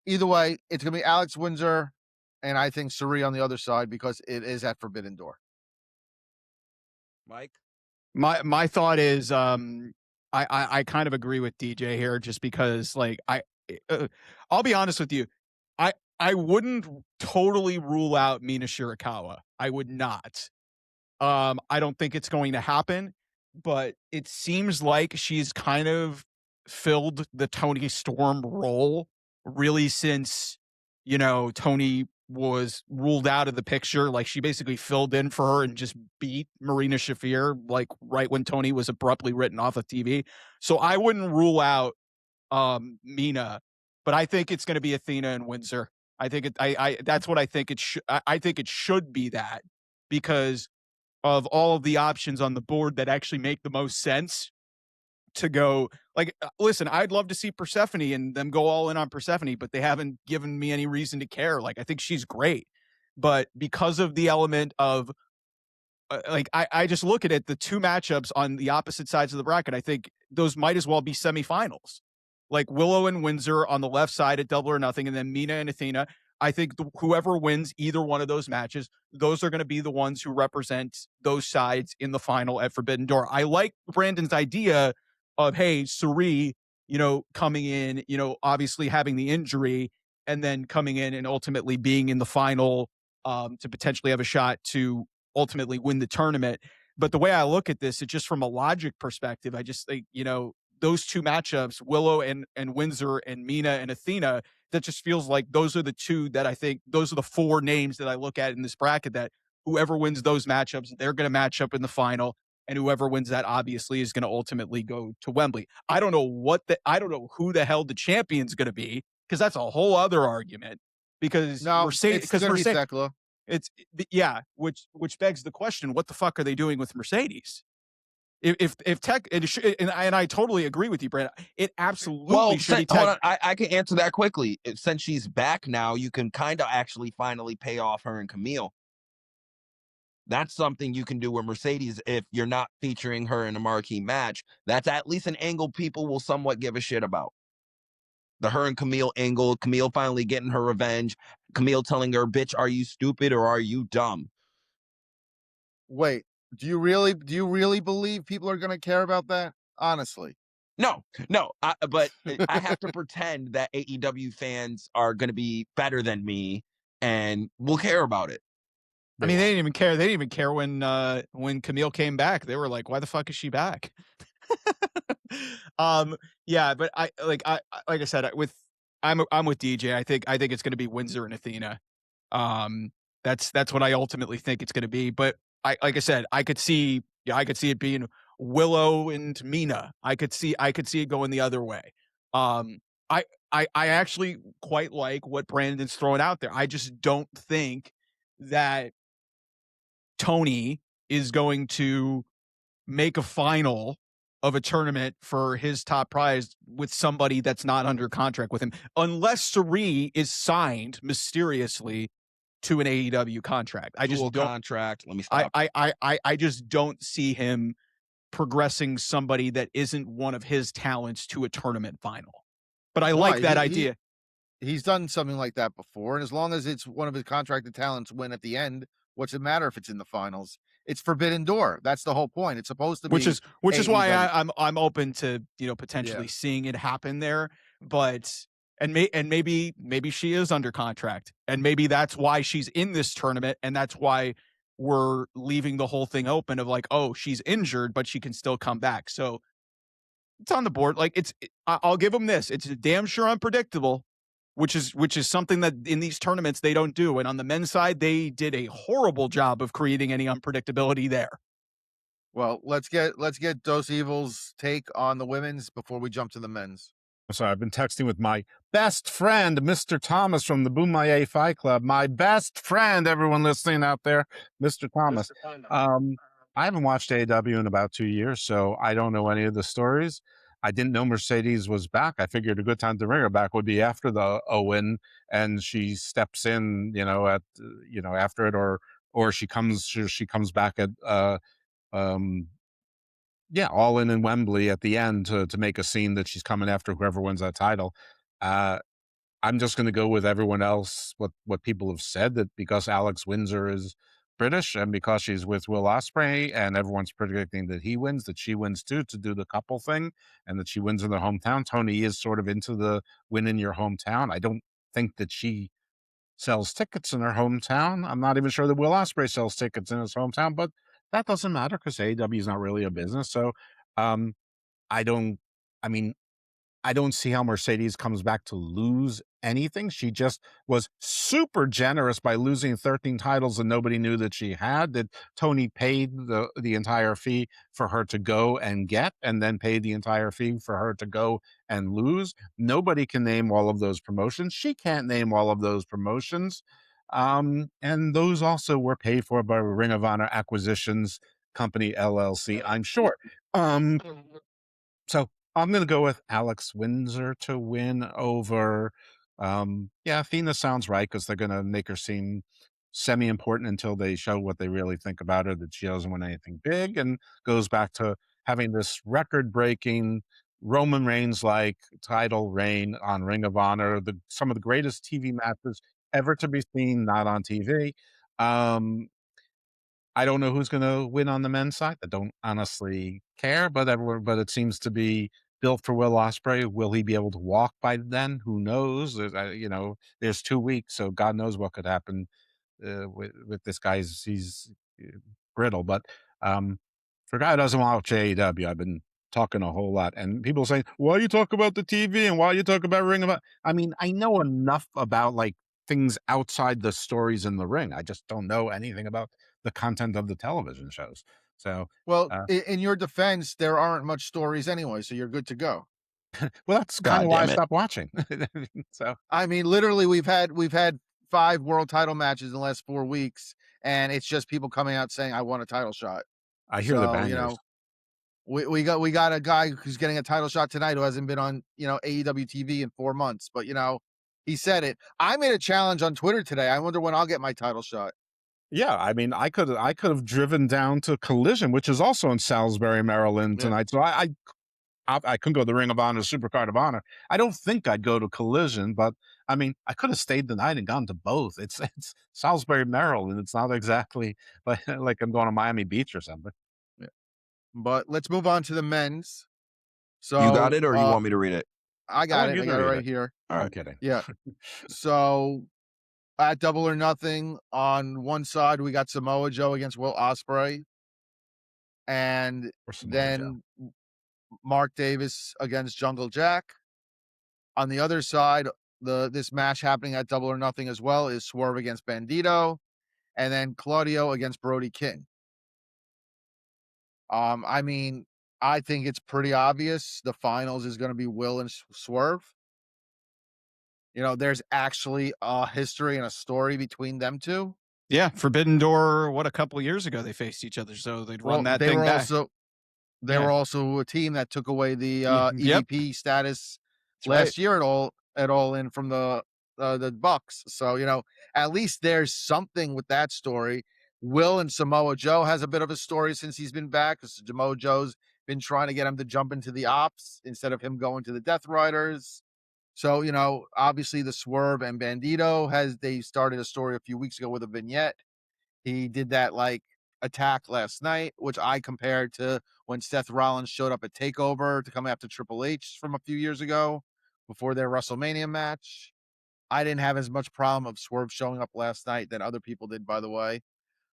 Either way, it's gonna be Alex Windsor, and I think Cirie on the other side because it is at Forbidden Door.
Mike,
my thought is, I kind of agree with DJ here, just because like I'll be honest with you, I wouldn't totally rule out Mina Shirakawa. I would not. I don't think it's going to happen, but it seems like she's kind of filled the Tony Storm role really since, Tony was ruled out of the picture. Like she basically filled in for her and just beat Marina Shafir, like right when Tony was abruptly written off of TV. So I wouldn't rule out Mina, but I think it's going to be Athena and Windsor. I think that's what I think it should. I think it should be that because of all of the options on the board that actually make the most sense to go. Like, listen, I'd love to see Persephone and them go all in on Persephone, but they haven't given me any reason to care. Like, I think she's great, but because of the element of I just look at it, the two matchups on the opposite sides of the bracket, I think those might as well be semifinals. Like Willow and Windsor on the left side at Double or Nothing, and then Mina and Athena. I think whoever wins either one of those matches, those are going to be the ones who represent those sides in the final at Forbidden Door. I like Brandon's idea of, hey, Cirie, coming in, obviously having the injury and then coming in and ultimately being in the final to potentially have a shot to ultimately win the tournament. But the way I look at this, it's just from a logic perspective, I just think, those two matchups, Willow and Windsor and Mina and Athena, that just feels like those are the two that I think, those are the 4 names that I look at in this bracket that whoever wins those matchups, they're going to match up in the final. And whoever wins that obviously is going to ultimately go to Wembley. I don't know who the hell the champion's going to be, because that's a whole other argument. Because Mercedes, which begs the question, what the fuck are they doing with Mercedes? If Tech, and I totally agree with you, Brandon. It absolutely should be Tech.
Hold on, I can answer that quickly. Since she's back now, you can kind of actually finally pay off her and Camille. That's something you can do with Mercedes if you're not featuring her in a marquee match. That's at least an angle people will somewhat give a shit about. The her and Camille angle, Camille finally getting her revenge, Camille telling her, bitch, are you stupid or are you dumb?
Wait, do you really believe people are going to care about that? Honestly.
No, but I have to pretend that AEW fans are going to be better than me and will care about it.
I mean, they didn't even care. They didn't even care when Camille came back. They were like, "Why the fuck is she back?" Yeah, but like I said, I'm with DJ. I think it's going to be Windsor and Athena. That's what I ultimately think it's going to be. But like I said, I could see it being Willow and Mina. I could see it going the other way. I actually quite like what Brandon's throwing out there. I just don't think that Tony is going to make a final of a tournament for his top prize with somebody that's not under contract with him, unless Sari is signed mysteriously to an AEW contract. I just don't
contract. Let me stop.
I just don't see him progressing somebody that isn't one of his talents to a tournament final. But I like that idea.
He's done something like that before, and as long as it's one of his contracted talents win at the end, what's it matter if it's in the finals? It's Forbidden Door. That's the whole point. It's supposed to be,
which is why I'm open to potentially seeing it happen there. But maybe she is under contract, and maybe that's why she's in this tournament, and that's why we're leaving the whole thing open of like, oh, she's injured, but she can still come back. So it's on the board. Like I'll give them this. It's damn sure unpredictable. Which is something that in these tournaments they don't do. And on the men's side, they did a horrible job of creating any unpredictability there.
Well, let's get Dos Evil's take on the women's before we jump to the men's.
So I've been texting with my best friend, Mr. Thomas from the Boom My Fight Club. My best friend, everyone listening out there, Mr. Thomas. I haven't watched AEW in about 2 years, so I don't know any of the stories. I didn't know Mercedes was back. I figured a good time to bring her back would be after the Owen, and she steps in, after it, or she comes back at All In Wembley at the end to make a scene that she's coming after whoever wins that title. I'm just going to go with everyone else, what people have said, that because Alex Windsor is British and because she's with Will Ospreay and everyone's predicting that he wins, that she wins too, to do the couple thing, and that she wins in their hometown. Tony is sort of into the win in your hometown. I don't think that she sells tickets in her hometown. I'm not even sure that Will Ospreay sells tickets in his hometown, but that doesn't matter because AEW is not really a business. So I don't see how Mercedes comes back to lose anything. She just was super generous by losing 13 titles and nobody knew that she had, that Tony paid the entire fee for her to go and get, and then paid the entire fee for her to go and lose. Nobody can name all of those promotions. She can't name all of those promotions. And those also were paid for by Ring of Honor Acquisitions Company, LLC, I'm sure. So I'm going to go with Alex Windsor to win over. Athena sounds right because they're going to make her seem semi-important until they show what they really think about her, that she doesn't win anything big, and goes back to having this record-breaking Roman Reigns-like title reign on Ring of Honor, some of the greatest TV matches ever to be seen, not on TV. I don't know who's going to win on the men's side. I don't honestly care, but it seems to be built for Will Ospreay. Will he be able to walk by then? Who knows? There's 2 weeks, so God knows what could happen with this guy. He's brittle. But for a guy who doesn't watch AEW, I've been talking a whole lot, and people saying, "Why you talk about the TV and why you talk about Ring of Honor?" I mean, I know enough about things outside the stories in the ring. I just don't know anything about the content of the television shows. So,
well, in your defense, there aren't much stories anyway, so you're good to go.
Well, that's kind of why I stopped watching. So,
I mean, literally, we've had 5 world title matches in the last 4 weeks, and it's just people coming out saying, "I want a title shot."
I hear the bangers.
We got a guy who's getting a title shot tonight who hasn't been on AEW TV in 4 months, but he said it. I made a challenge on Twitter today. I wonder when I'll get my title shot.
Yeah, I mean, I could have driven down to Collision, which is also in Salisbury, Maryland tonight. So I couldn't go to the Ring of Honor, Supercard of Honor. I don't think I'd go to Collision, but I mean, I could have stayed the night and gone to both. It's Salisbury, Maryland. It's not exactly like I'm going to Miami Beach or something.
Yeah. But let's move on to the men's. So
you got it, or you want me to read it?
I got it. I got it right here.
All right.
I'm kidding.
Yeah. So at Double or Nothing, on one side we got Samoa Joe against Will Ospreay, and then Mark Davis against Jungle Jack. On the other side, this match happening at Double or Nothing as well is Swerve against Bandito, and then Claudio against Brody King. I mean, I think it's pretty obvious the finals is going to be Will and Swerve. You know, there's actually a history and a story between them two.
Yeah, Forbidden Door, a couple of years ago they faced each other, so they'd run that thing back.
They were also a team that took away the EVP status last year at all in from the Bucks. So, you know, at least there's something with that story. Will and Samoa Joe has a bit of a story since he's been back, because Samoa Joe's been trying to get him to jump into the ops instead of him going to the Death Riders. So, you know, obviously the Swerve and Bandito they started a story a few weeks ago with a vignette. He did that like attack last night, which I compared to when Seth Rollins showed up at TakeOver to come after Triple H from a few years ago before their WrestleMania match. I didn't have as much problem of Swerve showing up last night than other people did, by the way.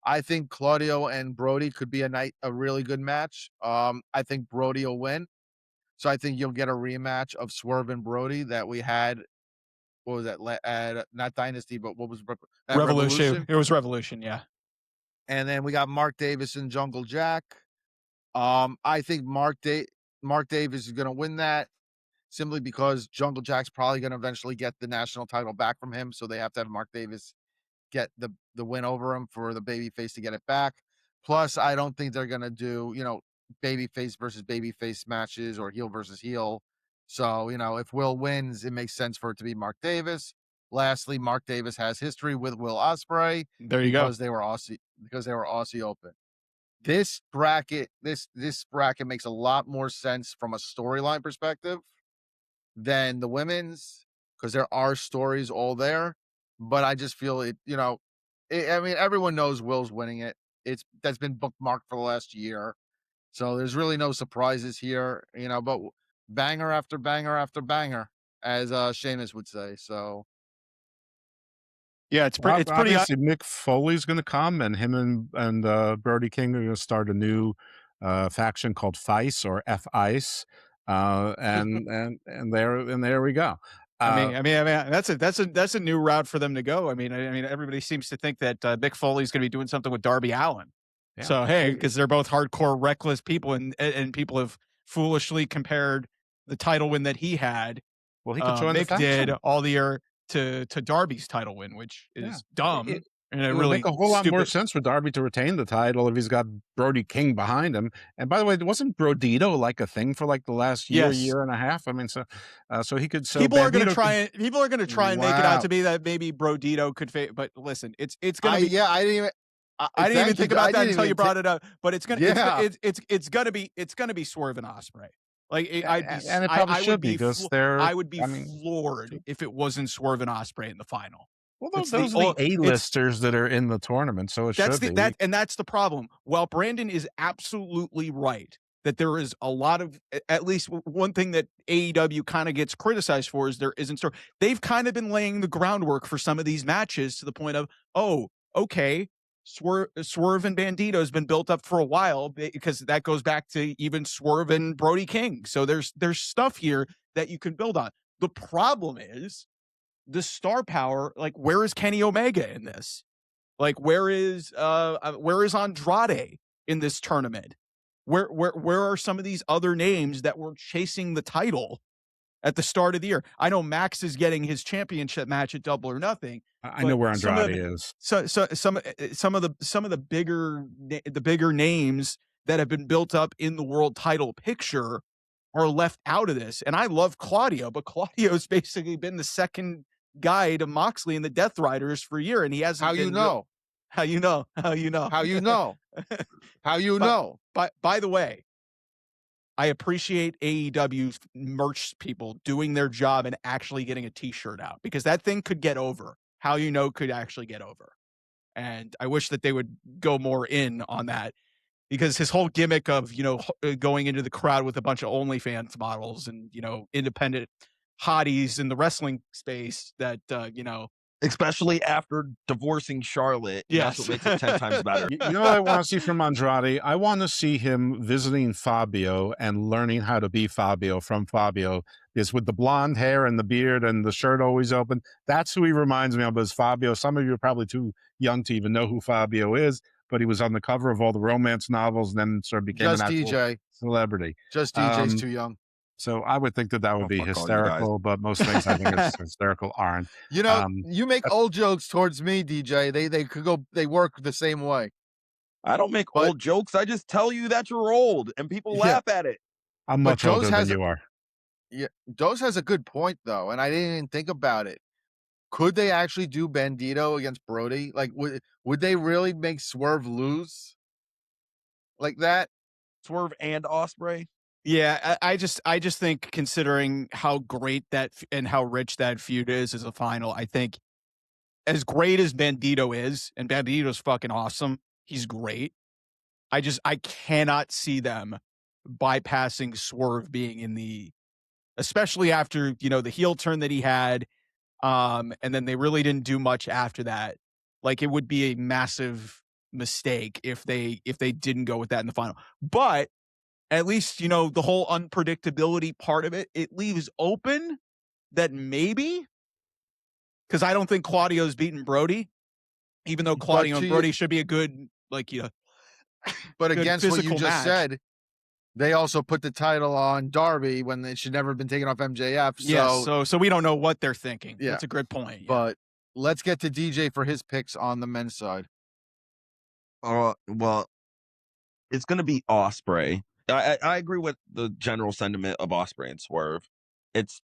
I think Claudio and Brody could be a really good match. I think Brody will win. So I think you'll get a rematch of Swerve and Brody that we had. What was that? At not Dynasty, but what was
Revolution? It was Revolution, yeah.
And then we got Mark Davis and Jungle Jack. I think Mark Davis is going to win that simply because Jungle Jack's probably going to eventually get the national title back from him. So they have to have Mark Davis get the win over him for the babyface to get it back. Plus, I don't think they're going to do, you know, babyface versus babyface matches or heel versus heel. So, you know, if Will wins, it makes sense for it to be Mark Davis. Lastly, Mark Davis has history with Will Ospreay.
There you go.
Because they were Aussie Open. This bracket makes a lot more sense from a storyline perspective than the women's, because there are stories all there. But I just feel it, you know, I mean, everyone knows Will's winning it. That's been bookmarked for the last year. So there's really no surprises here, you know, but banger after banger after banger, as Sheamus would say. So
yeah, it's pretty obviously Mick Foley's going to come, and him and Brody King are going to start a new faction called FICE or F-ICE, and there we go.
I mean, that's a new route for them to go. I mean, everybody seems to think that Mick Foley's going to be doing something with Darby Allin. Yeah. So hey, because they're both hardcore reckless people, and people have foolishly compared the title win that he had.
Well, he could join
Mick
the faction.
did all the year to Darby's title win, which is dumb. And it
would
really
make a whole lot more sense for Darby to retain the title if he's got Brody King behind him. And by the way, wasn't Brodito like a thing for like the last year and a half? I mean, so he could. So
people are going to try and make it out to be that maybe Brodito could but listen, it's going to be.
I didn't even
think about that until you brought it up. But it's gonna be Swerve and Ospreay. Like
and it probably should be because
I would be floored if it wasn't Swerve and Ospreay in the final.
Well, those are the A-listers that are in the tournament, so should be.
And that's the problem. Well, Brandon is absolutely right that there is a lot of, at least one thing that AEW kind of gets criticized for is there isn't story. They've kind of been laying the groundwork for some of these matches to the point of, oh, okay, Swerve and Bandito has been built up for a while, because that goes back to even Swerve and Brody King. So there's stuff here that you can build on. The problem is the star power. Like, where is Kenny Omega in this? Like, where is Andrade in this tournament? Where are some of these other names that were chasing the title at the start of the year? I know Max is getting his championship match at Double or Nothing.
I know where Andrade is.
So some of the bigger names that have been built up in the world title picture are left out of this. And I love Claudio, but Claudio's basically been the second guy to Moxley and the Death Riders for a year, and he hasn't.
How you know?
How you know? How you know?
How you know? How you know?
By the way, I appreciate AEW's merch people doing their job and actually getting a T-shirt out, because that thing could get over. How you know could actually get over. And I wish that they would go more in on that, because his whole gimmick of, going into the crowd with a bunch of OnlyFans models and, independent hotties in the wrestling space that,
especially after divorcing Charlotte.
Yes.
That's what makes it 10 times better.
You know what I want to see from Andrade? I want to see him visiting Fabio and learning how to be Fabio from Fabio. Because with the blonde hair and the beard and the shirt always open, that's who he reminds me of as Fabio. Some of you are probably too young to even know who Fabio is, but he was on the cover of all the romance novels and then sort of became
Just
an actual
DJ.
celebrity.
Just DJ's too young.
So I would think that would be hysterical, but most things I think is hysterical aren't.
You make old jokes towards me, DJ. They could go. They work the same way.
I don't make old jokes. I just tell you that you're old, and people laugh at it.
I'm much older than you are.
Yeah, Dose has a good point though, and I didn't even think about it. Could they actually do Bandito against Brody? Like, would they really make Swerve lose like that?
Swerve and Ospreay?
Yeah, I just think, considering how great that and how rich that feud is as a final, I think as great as Bandito is, and Bandito's fucking awesome, he's great. I cannot see them bypassing Swerve being in the, especially after, the heel turn that he had, and then they really didn't do much after that. Like, it would be a massive mistake if they didn't go with that in the final. But at least, the whole unpredictability part of it leaves open that maybe, because I don't think Claudio's beaten Brody, even though Claudio and Brody should be a good,
but against what you just said, they also put the title on Darby when it should never have been taken off MJF.
So we don't know what they're thinking.
Yeah.
That's a good point.
But let's get to DJ for his picks on the men's side.
Well, it's going to be Ospreay. I agree with the general sentiment of Ospreay and Swerve. It's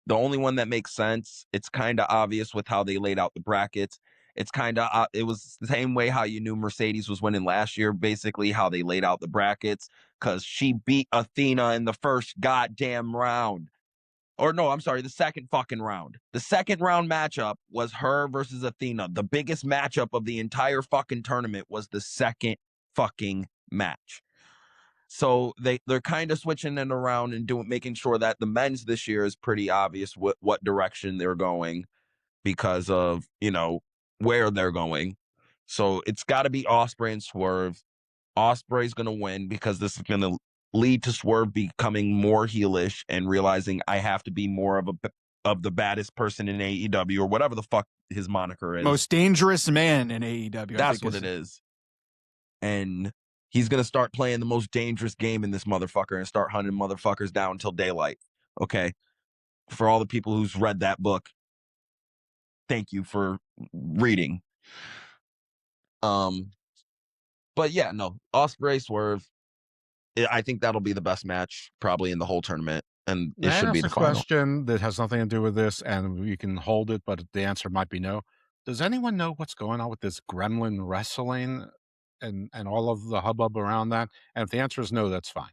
the only one that makes sense. It's kind of obvious with how they laid out the brackets. It's kind of, it was the same way how you knew Mercedes was winning last year, basically how they laid out the brackets, because she beat Athena in the first goddamn round. Or no, I'm sorry, the second fucking round. The second round matchup was her versus Athena. The biggest matchup of the entire fucking tournament was the second fucking match. So they're kind of switching it around and making sure that the men's this year is pretty obvious what direction they're going because of, where they're going. So it's got to be Ospreay and Swerve. Ospreay's going to win because this is going to lead to Swerve becoming more heelish and realizing I have to be more of the baddest person in AEW or whatever the fuck his moniker is.
Most dangerous man in AEW.
That's what it is. And he's going to start playing the most dangerous game in this motherfucker and start hunting motherfuckers down until daylight. Okay. For all the people who's read that book, thank you for reading. But yeah, no, Ospreay, Swerve. I think that'll be the best match probably in the whole tournament, and it should be the final.
Question that has nothing to do with this, and you can hold it, but the answer might be no. Does anyone know what's going on with this gremlin wrestling and all of the hubbub around that? And if the answer is no, that's fine.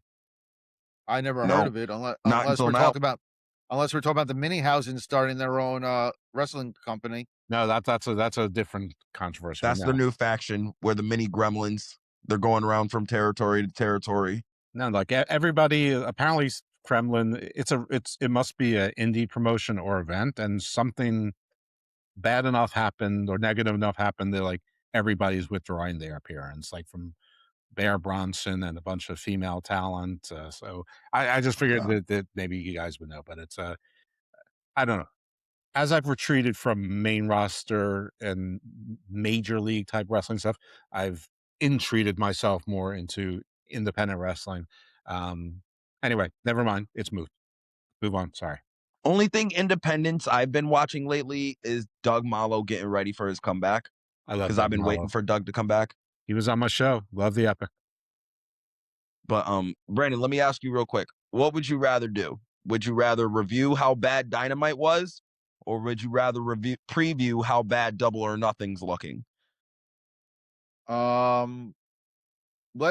I never heard of it unless we're talking about the Mini-Housen starting their own wrestling company.
No, that's a different controversy.
That's the new faction where the mini gremlins, they're going around from territory to territory.
No, like everybody apparently Kremlin, it must be an indie promotion or event, and something bad enough happened or negative enough happened that like everybody's withdrawing their appearance, like from Bear Bronson and a bunch of female talent. So I just figured that maybe you guys would know, but it's I don't know. As I've retreated from main roster and major league type wrestling stuff, I've entreated myself more into independent wrestling. Anyway, never mind. It's moved. Move on. Sorry.
Only thing independence I've been watching lately is Doug Malo getting ready for his comeback.
I love
because I've been waiting for Doug to come back.
He was on my show. Love the epic.
But Brandon, let me ask you real quick. What would you rather do? Would you rather review how bad Dynamite was, or would you rather preview how bad Double or Nothing's looking?
Let's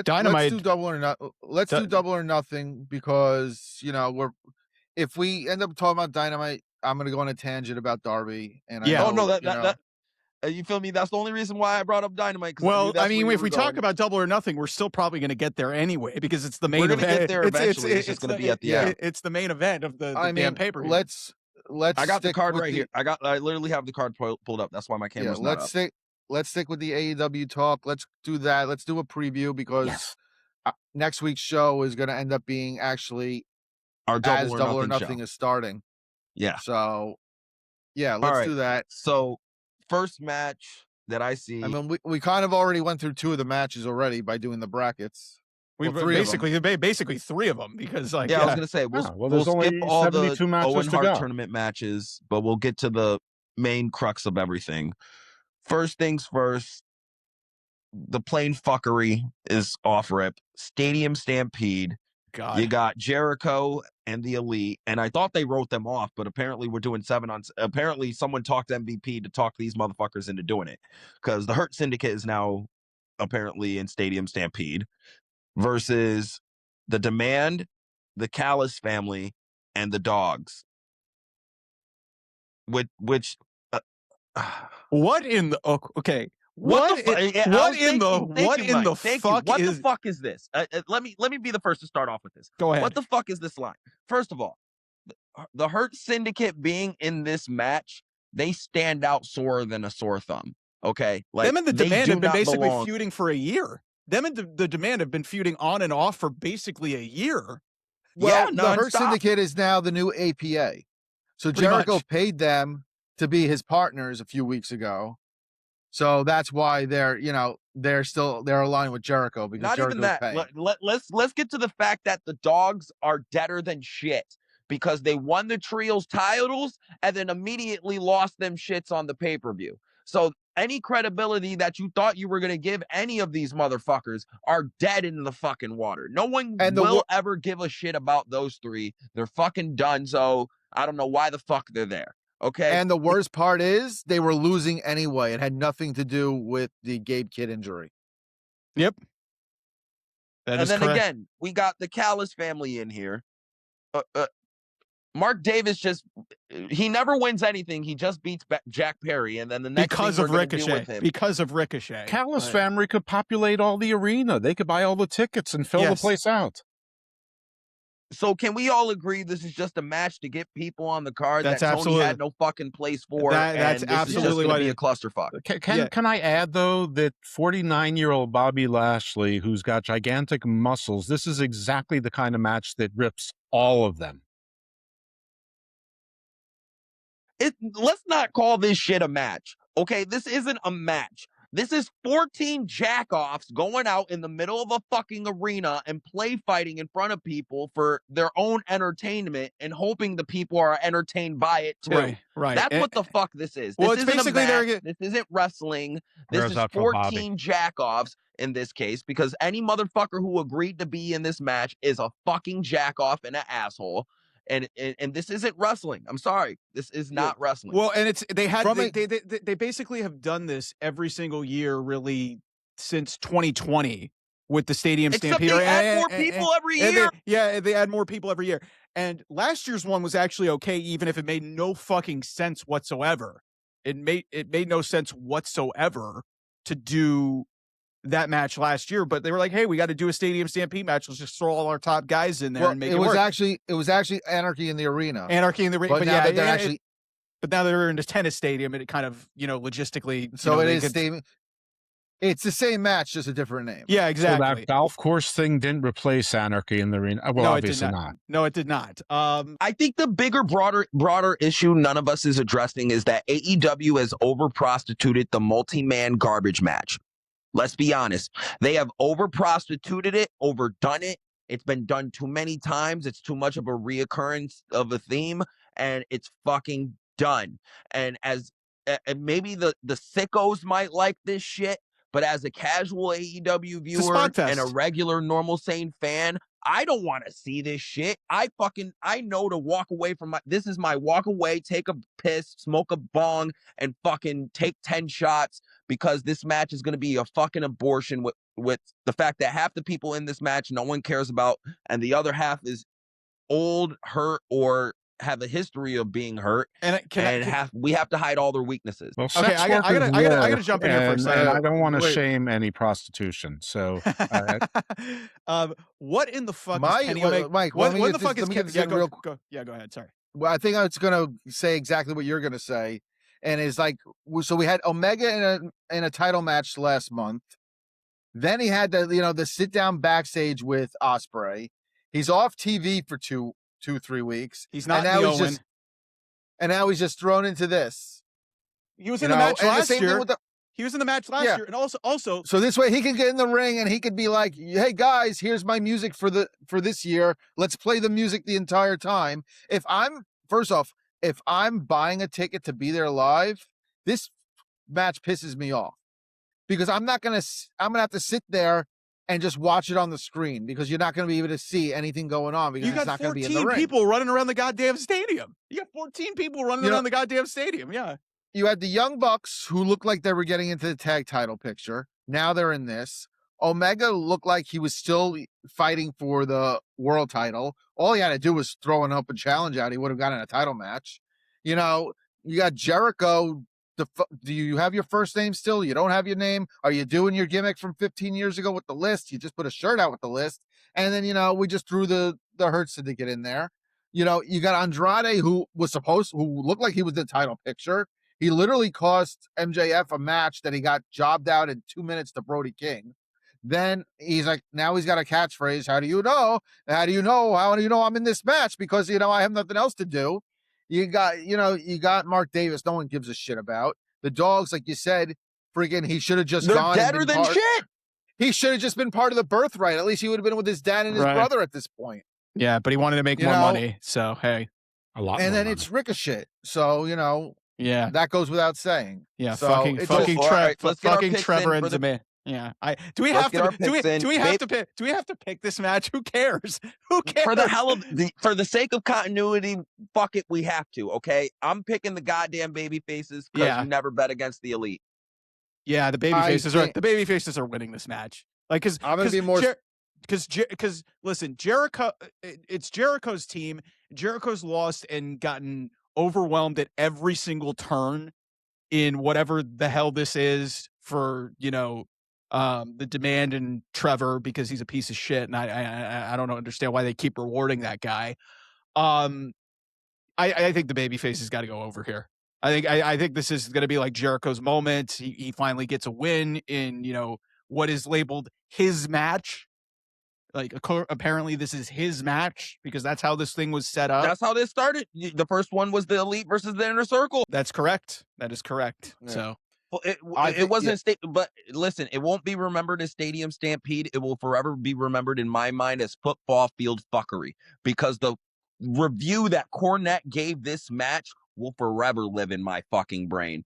do double or not. Let's do double or nothing because if we end up talking about Dynamite, I'm gonna go on a tangent about Darby. And
you feel me? That's the only reason why I brought up Dynamite.
Well, I mean, if we talk about double or nothing, we're still probably going to get there anyway because it's the main event.
We're going to get there eventually. It's just going to be at the end.
It's the main event of the damn pay-per-view.
Let's.
I got the card right here. I literally have the card pulled up. That's why my camera's not up.
Let's stick with the AEW talk. Let's do that. Let's do a preview because next week's show is going to end up being actually
our double
or nothing is starting.
Yeah.
So, let's do that.
So, first match that I see.
I mean, we kind of already went through 2 of the matches already by doing the brackets.
We've basically 3 of them because I was
gonna say we'll
there's only
skip all the
72 matches
Owen
to
Hart
go.
tournament matches, but we'll get to the main crux of everything. First things first, the plain fuckery is off rip. Stadium Stampede.
God.
You got Jericho and the Elite, and I thought they wrote them off, but apparently we're doing 7 on. Apparently someone talked MVP to talk these motherfuckers into doing it because the Hurt Syndicate is now apparently in Stadium Stampede versus the Demand, the Callis family, and the Dogs. What
in the okay? What the
fuck is this? Let me be the first to start off with this.
Go ahead.
What the fuck is this line? First of all, the Hurt Syndicate being in this match, they stand out sorer than a sore thumb. Okay,
like them and the Demand have been basically feuding for a year. Them and the Demand have been feuding on and off for basically a year.
Well, the Hurt Syndicate is now the new APA. So Jericho paid them to be his partners a few weeks ago. So that's why they're aligned with Jericho because
not
Jericho's
even that.
paying.
Let's get to the fact that the Dogs are deader than shit because they won the trios titles and then immediately lost them shits on the pay-per-view. So any credibility that you thought you were going to give any of these motherfuckers are dead in the fucking water. No one will ever give a shit about those 3. They're fucking done. So I don't know why the fuck they're there. Okay.
And the worst part is they were losing anyway. It had nothing to do with the Gabe Kidd injury.
Yep.
And then again, we got the Callis family in here. Mark Davis he never wins anything. He just beats Jack Perry. And then the next
because of Ricochet.
Callis family could populate all the arena. They could buy all the tickets and fill the place out.
So can we all agree this is just a match to get people on the card that Tony had no fucking place for?
That's absolutely
going to be a clusterfuck.
Can I add, though, that 49-year-old Bobby Lashley, who's got gigantic muscles, this is exactly the kind of match that rips all of them.
Let's not call this shit a match. Okay, this isn't a match. This is 14 jackoffs going out in the middle of a fucking arena and play fighting in front of people for their own entertainment and hoping the people are entertained by it too.
Right.
That's what the fuck this is.
Well,
this
it's
isn't
basically
this isn't wrestling. This is 14 jackoffs in this case because any motherfucker who agreed to be in this match is a fucking jackoff and an asshole. And this isn't wrestling. I'm sorry. This is not wrestling.
Well, and they basically have done this every single year really since 2020 with the Stadium Stampede.
Except they add more people every year.
They add more people every year. And last year's one was actually okay, even if it made no fucking sense whatsoever. It made no sense whatsoever to do that match last year, but they were like, "Hey, we got to do a Stadium Stampede match. Let's just throw all our top guys in there and make it work."
It was actually Anarchy in the Arena.
But now they're in the tennis stadium, and it kind of logistically.
So it is Stadium. It's the same match, just a different name.
Yeah, exactly.
So that golf course thing didn't replace Anarchy in the Arena. Well,
no,
obviously not.
No, it did not.
I think the bigger, broader issue none of us is addressing is that AEW has over-prostituted the multi-man garbage match. Let's be honest. They have over-prostituted it, overdone it. It's been done too many times. It's too much of a reoccurrence of a theme, and it's fucking done. And and maybe the sickos might like this shit, but as a casual AEW viewer and a regular, normal, sane fan, I don't want to see this shit. I know to walk away from this is my walk away, take a piss, smoke a bong, and fucking take 10 shots, because this match is going to be a fucking abortion with the fact that half the people in this match no one cares about, and the other half is old, hurt, or have a history of being hurt, we have to hide all their weaknesses.
Well,
okay, I gotta jump in here for a second.
And I don't want to shame any prostitution. So,
what in the fuck is Kenny Omega?
Mike,
what the fuck is Kenny?
Yeah,
go ahead. Sorry.
Well, I think I was gonna say exactly what you're gonna say, and it's like, so we had Omega in a title match last month. Then he had the sit down backstage with Ospreay. He's off TV for 2-3 weeks.
He's not
and now he's just thrown into this.
He was in the match last year. He was in the match last year, and also. So
this way he can get in the ring and he could be like, "Hey guys, here's my music for this year. Let's play the music the entire time." If I'm buying a ticket to be there live, this match pisses me off, because I'm gonna have to sit there and just watch it on the screen, because you're not going to be able to see anything going on, because it's not going to be in the ring.
You got 14 people running around the goddamn stadium. You got 14 people running around the goddamn stadium. Yeah.
You had the Young Bucks, who looked like they were getting into the tag title picture. Now they're in this. Omega looked like he was still fighting for the world title. All he had to do was throw an open challenge out. He would have gotten a title match. You got Jericho. Do you have your first name still? You don't have your name? Are you doing your gimmick from 15 years ago with the list? You just put a shirt out with the list. And then, we just threw the Hertz to get in there. You got Andrade, who looked like he was the title picture. He literally cost MJF a match that he got jobbed out in 2 minutes to Brody King. Then he's like, now he's got a catchphrase. How do you know? How do you know I'm in this match? Because, I have nothing else to do. You got Mark Davis. No one gives a shit about. The Dogs, like you said, friggin' he should have just gone.
They're deader than shit.
He should have just been part of the birthright. At least he would have been with his dad and his brother at this point.
Yeah, but he wanted to make more money. So, hey.
A lot.
And then it's Ricochet. So,
yeah,
that goes without saying.
Yeah,
so
fucking Trevor and Demand. Yeah, do we have to pick this match? Who cares? Who cares?
For the sake of continuity, fuck it, we have to. Okay, I'm picking the goddamn baby faces, because you never bet against the Elite.
Yeah, the baby faces are winning this match. Like, because I'm gonna be more. Because listen, Jericho, it's Jericho's team. Jericho's lost and gotten overwhelmed at every single turn in whatever the hell this is for the Demand and Trevor, because he's a piece of shit, and I don't understand why they keep rewarding that guy. I think the babyface has got to go over here. I think this is going to be like Jericho's moment. He finally gets a win in what is labeled his match. Like, apparently this is his match, because that's how this thing was set up.
That's how this started. The first one was the Elite versus the Inner Circle.
That's correct. That is correct. Yeah. So.
Well, it wasn't but listen, it won't be remembered as Stadium Stampede. It will forever be remembered in my mind as football field fuckery, because the review that Cornette gave this match will forever live in my fucking brain.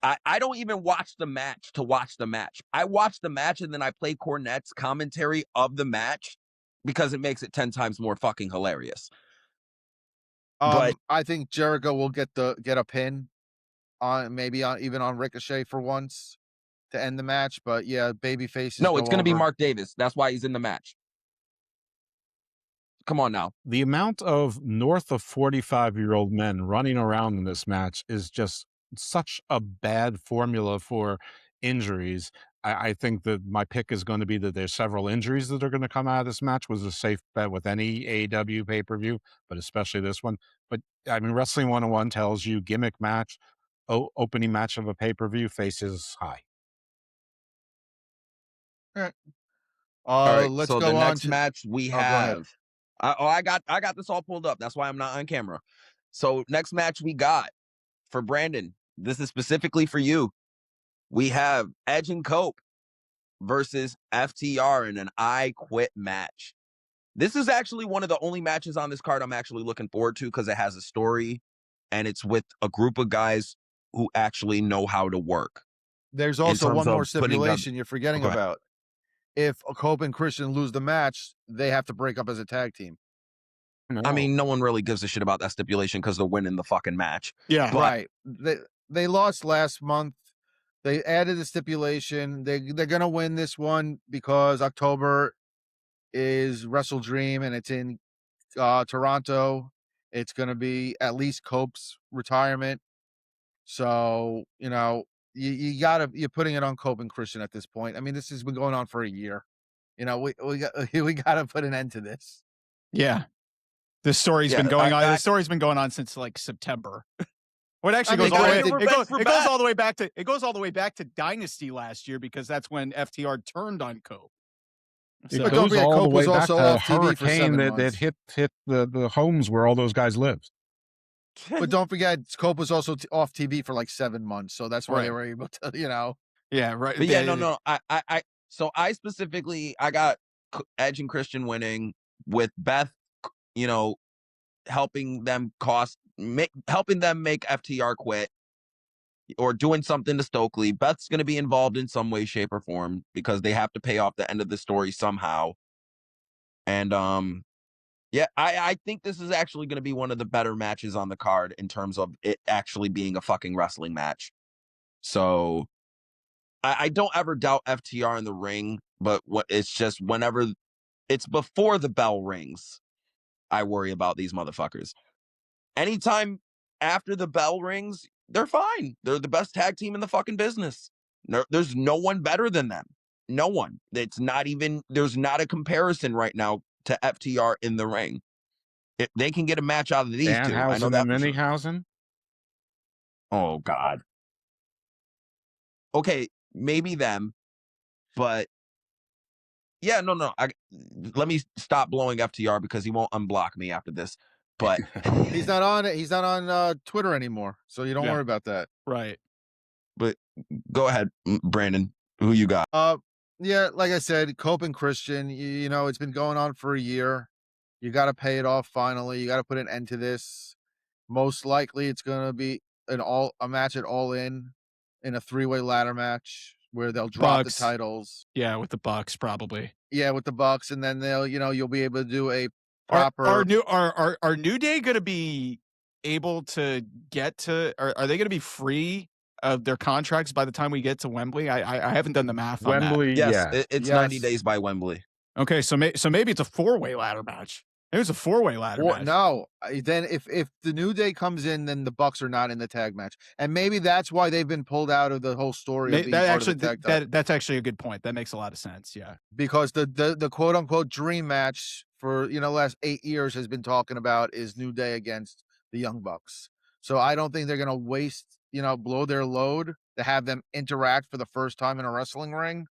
I don't even watch the match to watch the match. I watch the match and then I play Cornette's commentary of the match, because it makes it 10 times more fucking hilarious.
But I think Jericho will get a pin even on Ricochet for once to end the match. But yeah, babyface.
No, it's going to be Mark Davis. That's why he's in the match. Come on now.
The amount of north of 45-year-old men running around in this match is just such a bad formula for injuries. I think that my pick is going to be that there's several injuries that are going to come out of this match. Was a safe bet with any AEW pay-per-view, but especially this one. But I mean, Wrestling 101 tells you gimmick match, opening match of a pay-per-view, faces high.
All right.
All right, let's go on. The next match we have. I got this all pulled up. That's why I'm not on camera. So next match we got for Brandon. This is specifically for you. We have Edge and Cope versus FTR in an I Quit match. This is actually one of the only matches on this card I'm actually looking forward to, because it has a story and it's with a group of guys who actually know how to work.
There's also one more stipulation you're forgetting about. if Cope and Christian lose the match, they have to break up as a tag team.
No.
I mean, no one really gives a shit about that stipulation because they're winning the fucking match.
Yeah,
right. They lost last month. They added the stipulation. They're gonna win this one because October is Wrestle Dream and it's in Toronto. It's gonna be at least Cope's retirement. So, you're putting it on Cope and Christian at this point. I mean, this has been going on for a year. We gotta put an end to this.
Yeah. This story's been going on. This story's been going on since like September. Well, it actually goes all the way. It goes all the way back to. It goes all the way back to Dynasty last year because that's when FTR turned on Cope.
So it goes all the way back to a hurricane that hit the homes where all those guys lived.
But don't forget, Cope was also off TV for like 7 months, so that's why they were able to,
Yeah, right.
But yeah, no. So I specifically, I got Edge and Christian winning with Beth, helping them make FTR quit or doing something to Stokely. Beth's going to be involved in some way, shape, or form because they have to pay off the end of the story somehow. And I think this is actually going to be one of the better matches on the card in terms of it actually being a fucking wrestling match. So I don't ever doubt FTR in the ring, but it's just whenever it's before the bell rings, I worry about these motherfuckers. Anytime after the bell rings, they're fine. They're the best tag team in the fucking business. There's no one better than them. No one. There's not a comparison right now to FTR in the ring. If they can get a match out of these two. I know that.
Minihausen?
Oh, God. Okay, maybe them, but yeah, no. Let me stop blowing FTR because he won't unblock me after this. But
he's not on Twitter anymore, so you don't worry about that.
Right.
But go ahead, Brandon. Who you got?
Yeah, like I said, Cope and Christian. It's been going on for a year. You got to pay it off finally. You got to put an end to this. Most likely, it's gonna be a match at All In a 3-way ladder match where they'll drop the titles.
Yeah, with the Bucks probably.
Yeah, with the Bucks, and then you'll be able to do a proper.
Are New Day going to be able to get to? Are they going to be free of their contracts by the time we get to Wembley? I haven't done the math on that.
Wembley,
yes, it's 90 days by Wembley.
Okay, so maybe it's a 4-way ladder match. It was a 4-way ladder match.
No, then if the New Day comes in, then the Bucks are not in the tag match, and maybe that's why they've been pulled out of the whole story.
That's actually a good point. That makes a lot of sense. Yeah,
because the quote unquote dream match for the last 8 years has been talking about is New Day against the Young Bucks. So I don't think they're gonna waste blow their load to have them interact for the first time in a wrestling ring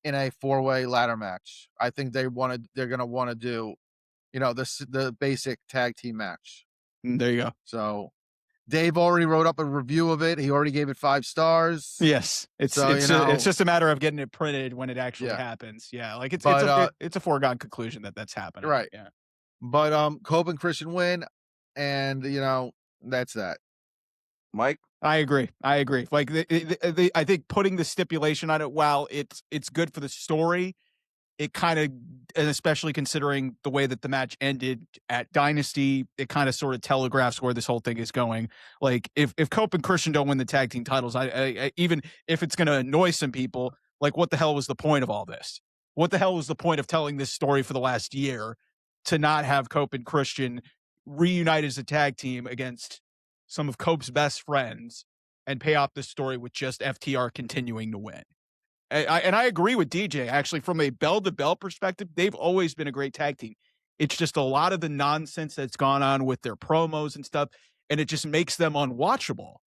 in a 4-way ladder match. I think they're gonna want to do the basic tag team match.
There you go.
So Dave already wrote up a review of it. He already gave it 5 stars.
Yes, it's just a matter of getting it printed when it actually happens. Yeah, like it's a foregone conclusion that's happening.
Right.
Yeah.
But Cope and Christian win, and that's that.
Mike,
I agree. Like I think putting the stipulation on it, while it's good for the story, it kind of, and especially considering the way that the match ended at Dynasty, it kind of sort of telegraphs where this whole thing is going. Like if Cope and Christian don't win the tag team titles, I even if it's going to annoy some people, like what the hell was the point of all this? What the hell was the point of telling this story for the last year to not have Cope and Christian reunite as a tag team against some of Cope's best friends and pay off this story with just FTR continuing to win? And I agree with DJ. Actually, from a bell-to-bell perspective, they've always been a great tag team. It's just a lot of the nonsense that's gone on with their promos and stuff, and it just makes them unwatchable.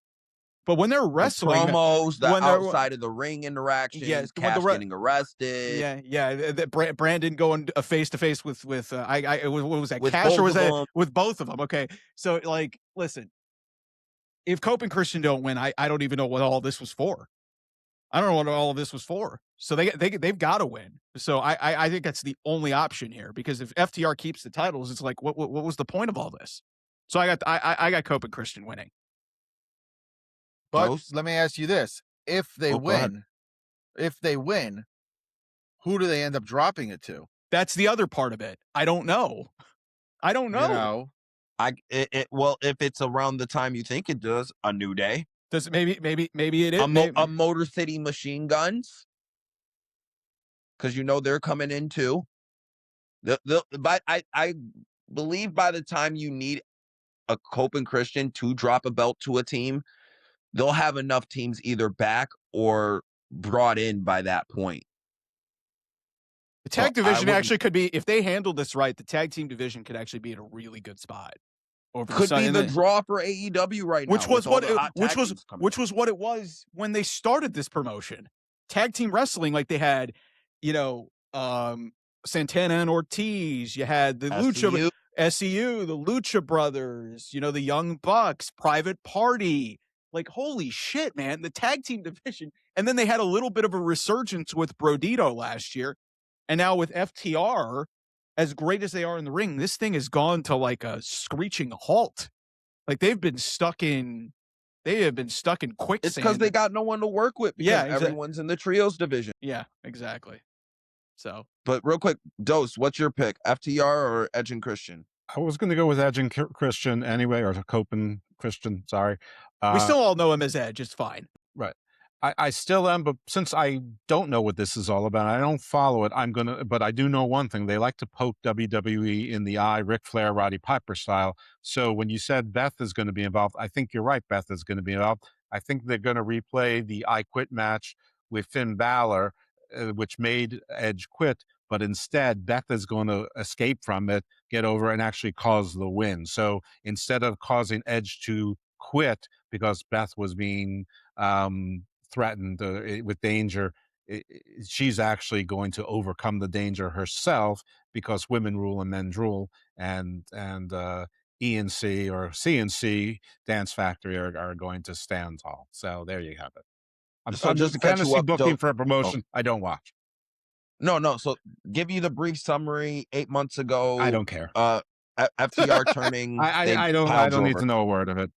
But when they're wrestling,
promos, the outside of the ring interaction, Cash getting arrested,
Brandon going face to face with what was that,
with
Cash, or was that with both of them? Okay, so like, listen, if Cope and Christian don't win, I don't even know what all this was for. I don't know what all of this was for. So they've got to win. So I think that's the only option here, because if FTR keeps the titles, it's like what was the point of all this? So I got Cope and Christian winning.
But let me ask you this: if they win, who do they end up dropping it to?
That's the other part of it. I don't know. I don't know.
You know,
well, if it's around the time you think it does, A New Day.
Does maybe it is
a Motor City Machine Guns, because you know they're coming in too. But I believe by the time you need a Cope and Christian to drop a belt to a team, they'll have enough teams either back or brought in by that point.
The tag division actually could be, if they handle this right, the tag team division could actually be in a really good spot.
Could be the draw for AEW right now.
Which was what it was when they started this promotion. Tag team wrestling, like they had, Santana and Ortiz, you had the SCU, the Lucha Brothers, the Young Bucks, Private Party. Like, holy shit, man, the tag team division. And then they had a little bit of a resurgence with Brodito last year. And now with FTR, as great as they are in the ring, this thing has gone to like a screeching halt. Like they have been stuck in quicksand.
It's because they got no one to work with, because everyone's in the trios division.
Yeah, exactly. So,
but real quick, Dose, what's your pick? FTR or Edge and Christian?
I was going to go with Edge and Christian anyway, or Cope and Christian. Sorry.
We still all know him as Edge. It's fine.
Right. I still am, but since I don't know what this is all about, I don't follow it, but I do know one thing. They like to poke WWE in the eye, Ric Flair, Roddy Piper style. So when you said Beth is going to be involved, I think you're right, Beth is going to be involved. I think they're going to replay the I Quit match with Finn Balor, which made Edge quit, but instead Beth is going to escape from it, get over, and actually cause the win. So instead of causing Edge to quit because Beth was being threatened with danger, she's actually going to overcome the danger herself, because women rule and men rule, and ENC or CNC Dance Factory are going to stand tall. So there you have it. I'm just fantasy booking for a promotion I don't watch.
No. So give you the brief summary. 8 months ago,
I don't care.
FTR turning.
I don't need to know a word of it.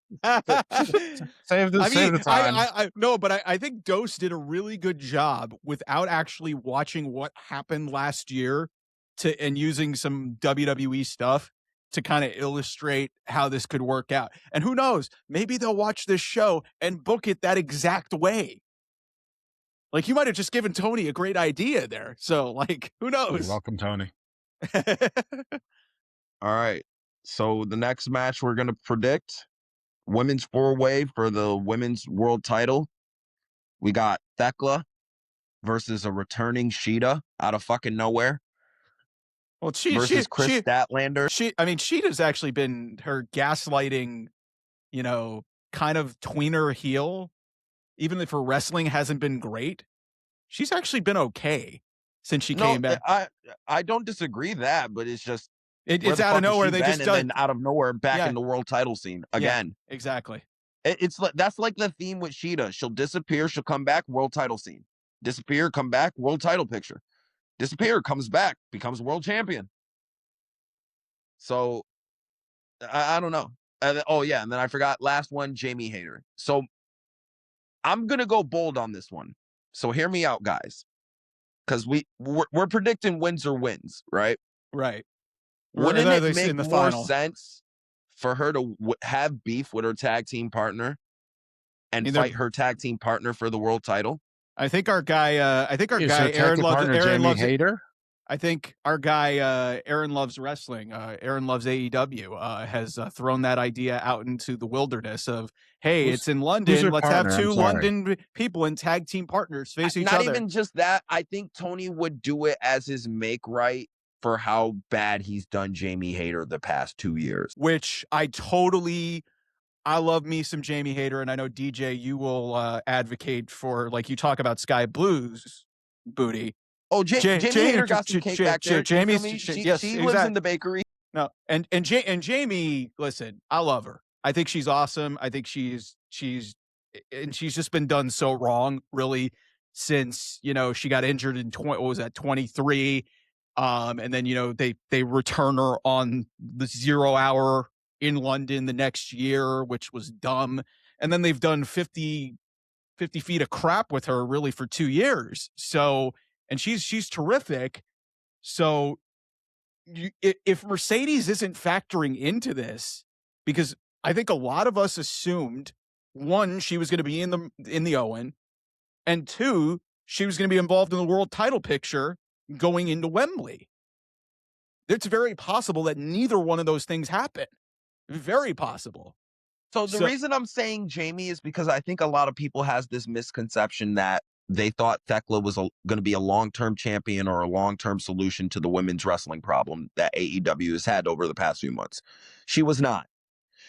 Save the time.
No, but I think Dose did a really good job without actually watching what happened last year and using some WWE stuff to kind of illustrate how this could work out. And who knows, maybe they'll watch this show and book it that exact way. Like, you might have just given Tony a great idea there. So, like, who knows?
You're welcome, Tony.
All right. So the next match we're going to predict, women's 4-way for the women's world title. We got Thekla versus a returning Sheeta out of fucking nowhere.
Well,
versus Chris Statlander.
Sheeta's actually been her gaslighting, kind of tweener heel. Even if her wrestling hasn't been great, she's actually been okay since she came back.
I don't disagree that, but it's just
it's out of nowhere. They just
done out of nowhere back in the world title scene again.
Yeah, exactly.
That's like the theme with Sheeta. She'll disappear, she'll come back, world title scene. Disappear, come back, world title picture. Disappear, comes back, becomes world champion. So I don't know. And then I forgot, last one, Jamie Hayter. So I'm gonna go bold on this one. So hear me out, guys, because we're predicting wins or wins, right?
Right.
Wouldn't it make more sense for her to have beef with her tag team partner and fight her tag team partner for the world title?
I think our guy, Aaron loves
Hayter.
I think our guy, Aaron Loves Wrestling, Aaron Loves AEW, has thrown that idea out into the wilderness of, hey, it's in London. Let's have two London people and tag team partners face each other.
Not even just that. I think Tony would do it as his make right for how bad he's done Jamie Hayter the past 2 years.
Which I love me some Jamie Hayter, and I know DJ, you will advocate for, like, you talk about Sky Blues, Booty.
Oh, Jamie Hayter got some cake back there. She lives in the bakery.
No, and Jamie, listen, I love her. I think she's awesome. I think she's just been done so wrong, really, since she got injured in 23, and then they return her on the 0 hour in London the next year, which was dumb, and then they've done 50 feet of crap with her really for 2 years. So and she's terrific. So if Mercedes isn't factoring into this, because I think a lot of us assumed, one, she was going to be in the Owen, and two, she was going to be involved in the world title picture going into Wembley. It's very possible that neither one of those things happen. Very possible.
So the reason I'm saying Jamie is because I think a lot of people has this misconception that they thought Thekla was going to be a long-term champion or a long-term solution to the women's wrestling problem that AEW has had over the past few months. She was not.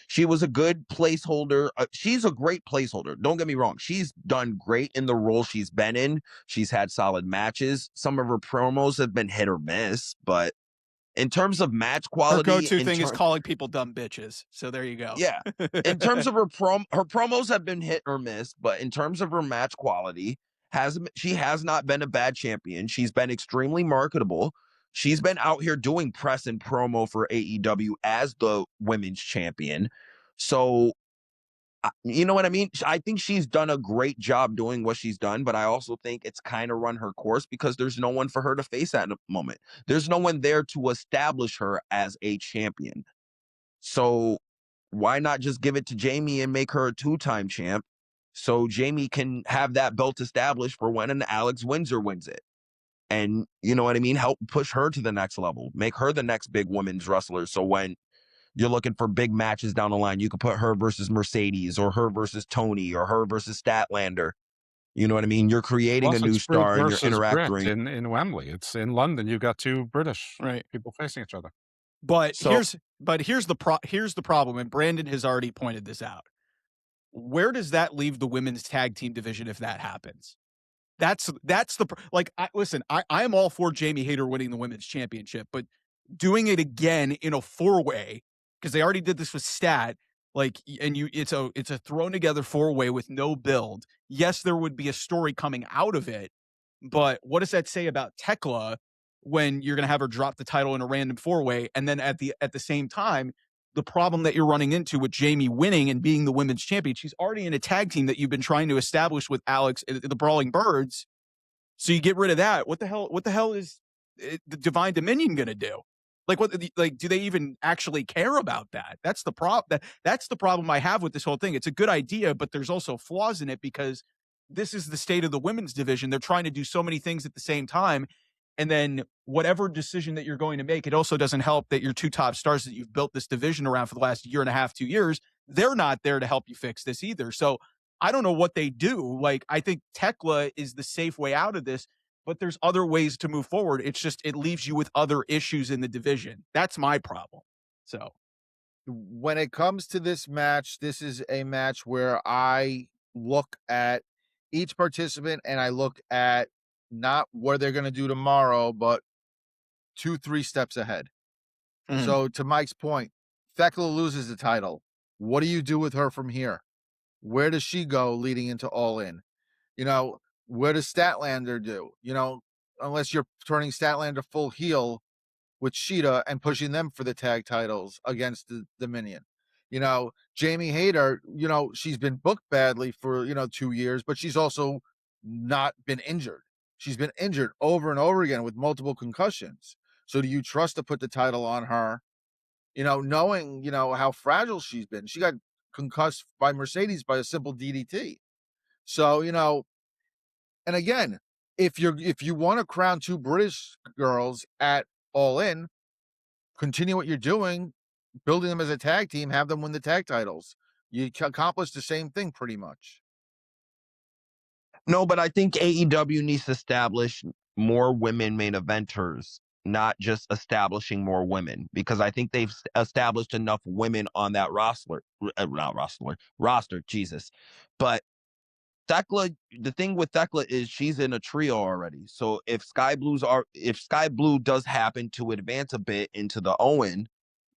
She was a good placeholder. She's a great placeholder. Don't get me wrong. She's done great in the role she's been in. She's had solid matches. Some of her promos have been hit or miss, but in terms of match quality,
her go-to thing is calling people dumb bitches. So there you go.
Yeah. In terms of her promos have been hit or miss, but in terms of her match quality, she has not been a bad champion. She's been extremely marketable. She's been out here doing press and promo for AEW as the women's champion. So, you know what I mean? I think she's done a great job doing what she's done, but I also think it's kind of run her course because there's no one for her to face at the moment. There's no one there to establish her as a champion. So why not just give it to Jamie and make her a 2-time champ so Jamie can have that belt established for when an Alex Windsor wins it? And you know what I mean? Help push her to the next level. Make her the next big women's wrestler. So when you're looking for big matches down the line, you could put her versus Mercedes or her versus Tony or her versus Statlander. You know what I mean? You're creating a new star and you're interacting.
in Wembley. It's in London. You've got two British people facing each other.
But here's the problem, and Brandon has already pointed this out. Where does that leave the women's tag team division if that happens? That's I am all for Jamie Hayter winning the women's championship, but doing it again in a 4-way, because they already did this with Stat, it's a thrown together 4-way with no build. Yes, there would be a story coming out of it, but what does that say about Thekla when you're going to have her drop the title in a random 4-way, and then at the same time, the problem that you're running into with Jamie winning and being the women's champion, she's already in a tag team that you've been trying to establish with Alex, the Brawling Birds. So you get rid of that. What the hell is the Divine Dominion going to do? Do they even actually care about that? That's the problem. That's the problem I have with this whole thing. It's a good idea, but there's also flaws in it because this is the state of the women's division. They're trying to do so many things at the same time. And then whatever decision that you're going to make, it also doesn't help that your two top stars that you've built this division around for the last year and a half, 2 years, they're not there to help you fix this either. So I don't know what they do. I think Thekla is the safe way out of this, but there's other ways to move forward. It's just, it leaves you with other issues in the division. That's my problem. So
when it comes to this match, this is a match where I look at each participant and I look at not what they're going to do tomorrow, but 2-3 steps ahead. Mm-hmm. So to Mike's point, Thekla loses the title. What do you do with her from here? Where does she go leading into All In? Where does Statlander do? Unless you're turning Statlander full heel with Sheeta and pushing them for the tag titles against the Dominion. Jamie Hayter, she's been booked badly for, 2 years, but she's also not been injured. She's been injured over and over again with multiple concussions. So do you trust to put the title on her, knowing, how fragile she's been? She got concussed by Mercedes by a simple DDT. So, and again, if you want to crown 2 British girls at All In, continue what you're doing, building them as a tag team, have them win the tag titles. You accomplish the same thing pretty much.
No, but I think AEW needs to establish more women main eventers, not just establishing more women, because I think they've established enough women on that roster, Jesus. But Thekla, the thing with Thekla is she's in a trio already. So if Sky Blue does happen to advance a bit into the Owen,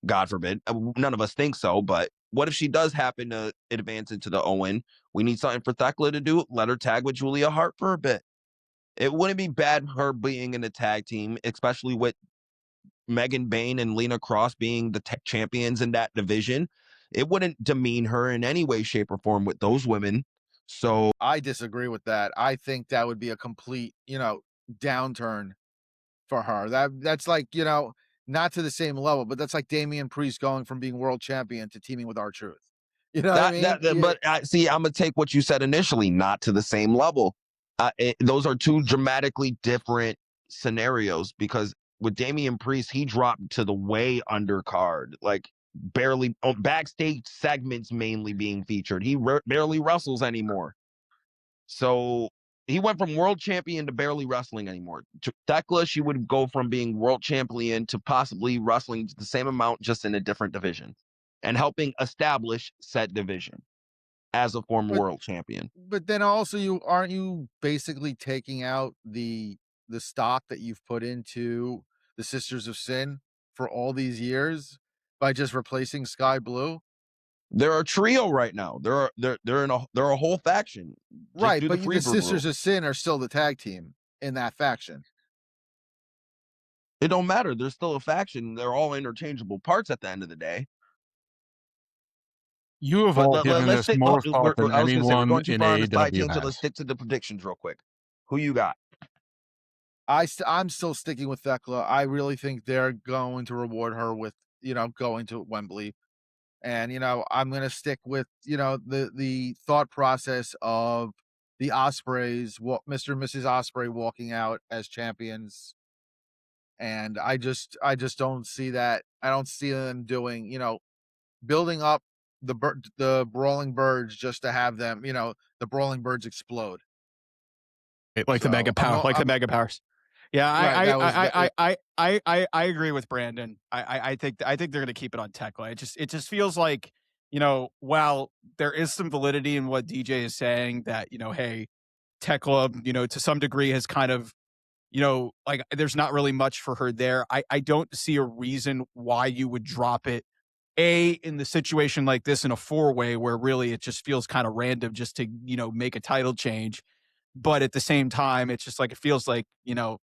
God forbid, none of us think so, but what if she does happen to advance into the Owen? We need something for Thekla to do. Let her tag with Julia Hart for a bit. It wouldn't be bad her being in the tag team, especially with Megan Bain and Lena Cross being the champions in that division. It wouldn't demean her in any way, shape, or form with those women. So
I disagree with that. I think that would be a complete, downturn for her. That's like, you know, not to the same level, but that's like Damian Priest going from being world champion to teaming with R-Truth. You know what I mean?
But see, I'm gonna take what you said initially, not to the same level. Those are two dramatically different scenarios, because with Damian Priest, he dropped to the way undercard, like barely backstage segments mainly being featured. He barely wrestles anymore. So he went from world champion to barely wrestling anymore. Thekla, she would go from being world champion to possibly wrestling the same amount, just in a different division, and helping establish said division as a former world champion.
But then also, aren't you basically taking out the stock that you've put into the Sisters of Sin for all these years by just replacing Sky Blue?
They're a trio right now. They're a whole faction. Just
right, but the Sisters of Sin are still the tag team in that faction.
It don't matter. They're still a faction. They're all interchangeable parts at the end of the day.
You have all given this more thought than anyone in AEW has.
Let's stick to the predictions real quick. Who you got?
I'm still sticking with Thekla. I really think they're going to reward her with, you know, going to Wembley. And, you know, I'm going to stick with, you know, the thought process of the Ospreys, Mr. and Mrs. Osprey walking out as champions. And I just don't see that. I don't see them doing, you know, building up the Brawling Birds just to have them, you know, the Brawling Birds explode.
Like the Mega Power, the Mega Powers. Yeah, I agree with Brandon. I think they're going to keep it on Thekla. It just feels like, you know, while there is some validity in what Deejay is saying, that, you know, hey, Thekla, you know, to some degree has kind of, you know, like there's not really much for her there. I don't see a reason why you would drop it in the situation like this in a 4-way, where really it just feels kind of random just to, you know, make a title change. But at the same time, it's just like, it feels like, you know,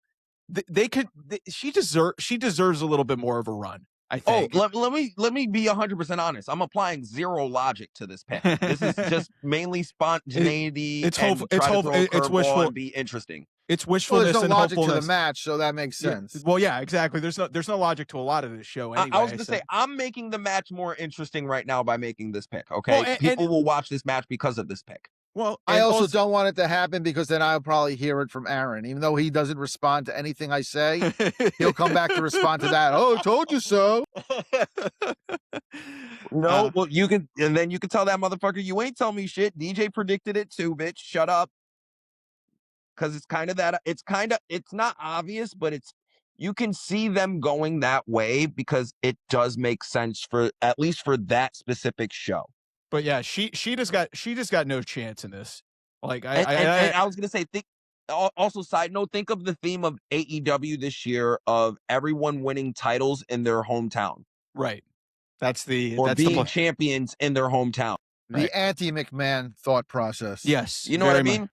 she deserves a little bit more of a run, I think.
Oh, let me be 100% honest. I'm applying zero logic to this pick. This is just mainly spontaneity. It's wishful and be interesting.
It's wishfulness.
There's no
and
logic
hopefulness
to the match, so that makes sense.
Yeah, well, yeah, exactly. There's no logic to a lot of this show. Anyway,
I was gonna say, I'm making the match more interesting right now by making this pick. Okay, people will watch this match because of this pick.
Well, I also don't want it to happen, because then I'll probably hear it from Aaron. Even though he doesn't respond to anything I say, he'll come back to respond to that. Oh, told you so.
No, well, you can, and then you can tell that motherfucker, you ain't tell me shit. DJ predicted it too, bitch. Shut up. Because it's kind of that. It's not obvious, but you can see them going that way because it does make sense for, at least for that specific show.
But yeah, she just got no chance in this. Like
I was gonna say, also side note, think of the theme of AEW this year of everyone winning titles in their hometown.
Right. That's
being champions in their hometown.
The anti-McMahon thought process.
Yes.
You know what I mean?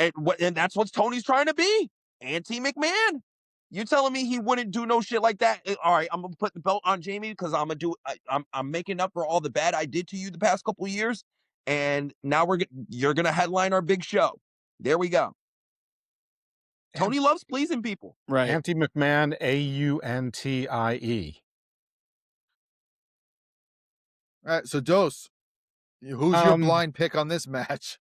And that's what Tony's trying to be. Anti-McMahon. You telling me he wouldn't do no shit like that? All right, I'm gonna put the belt on Jamie because I'm making up for all the bad I did to you the past couple of years, and now you're gonna headline our big show. There we go. Tony loves pleasing people.
Right. Anti-McMahon, AUNTIE.
All right, so Dose, who's your blind pick on this match?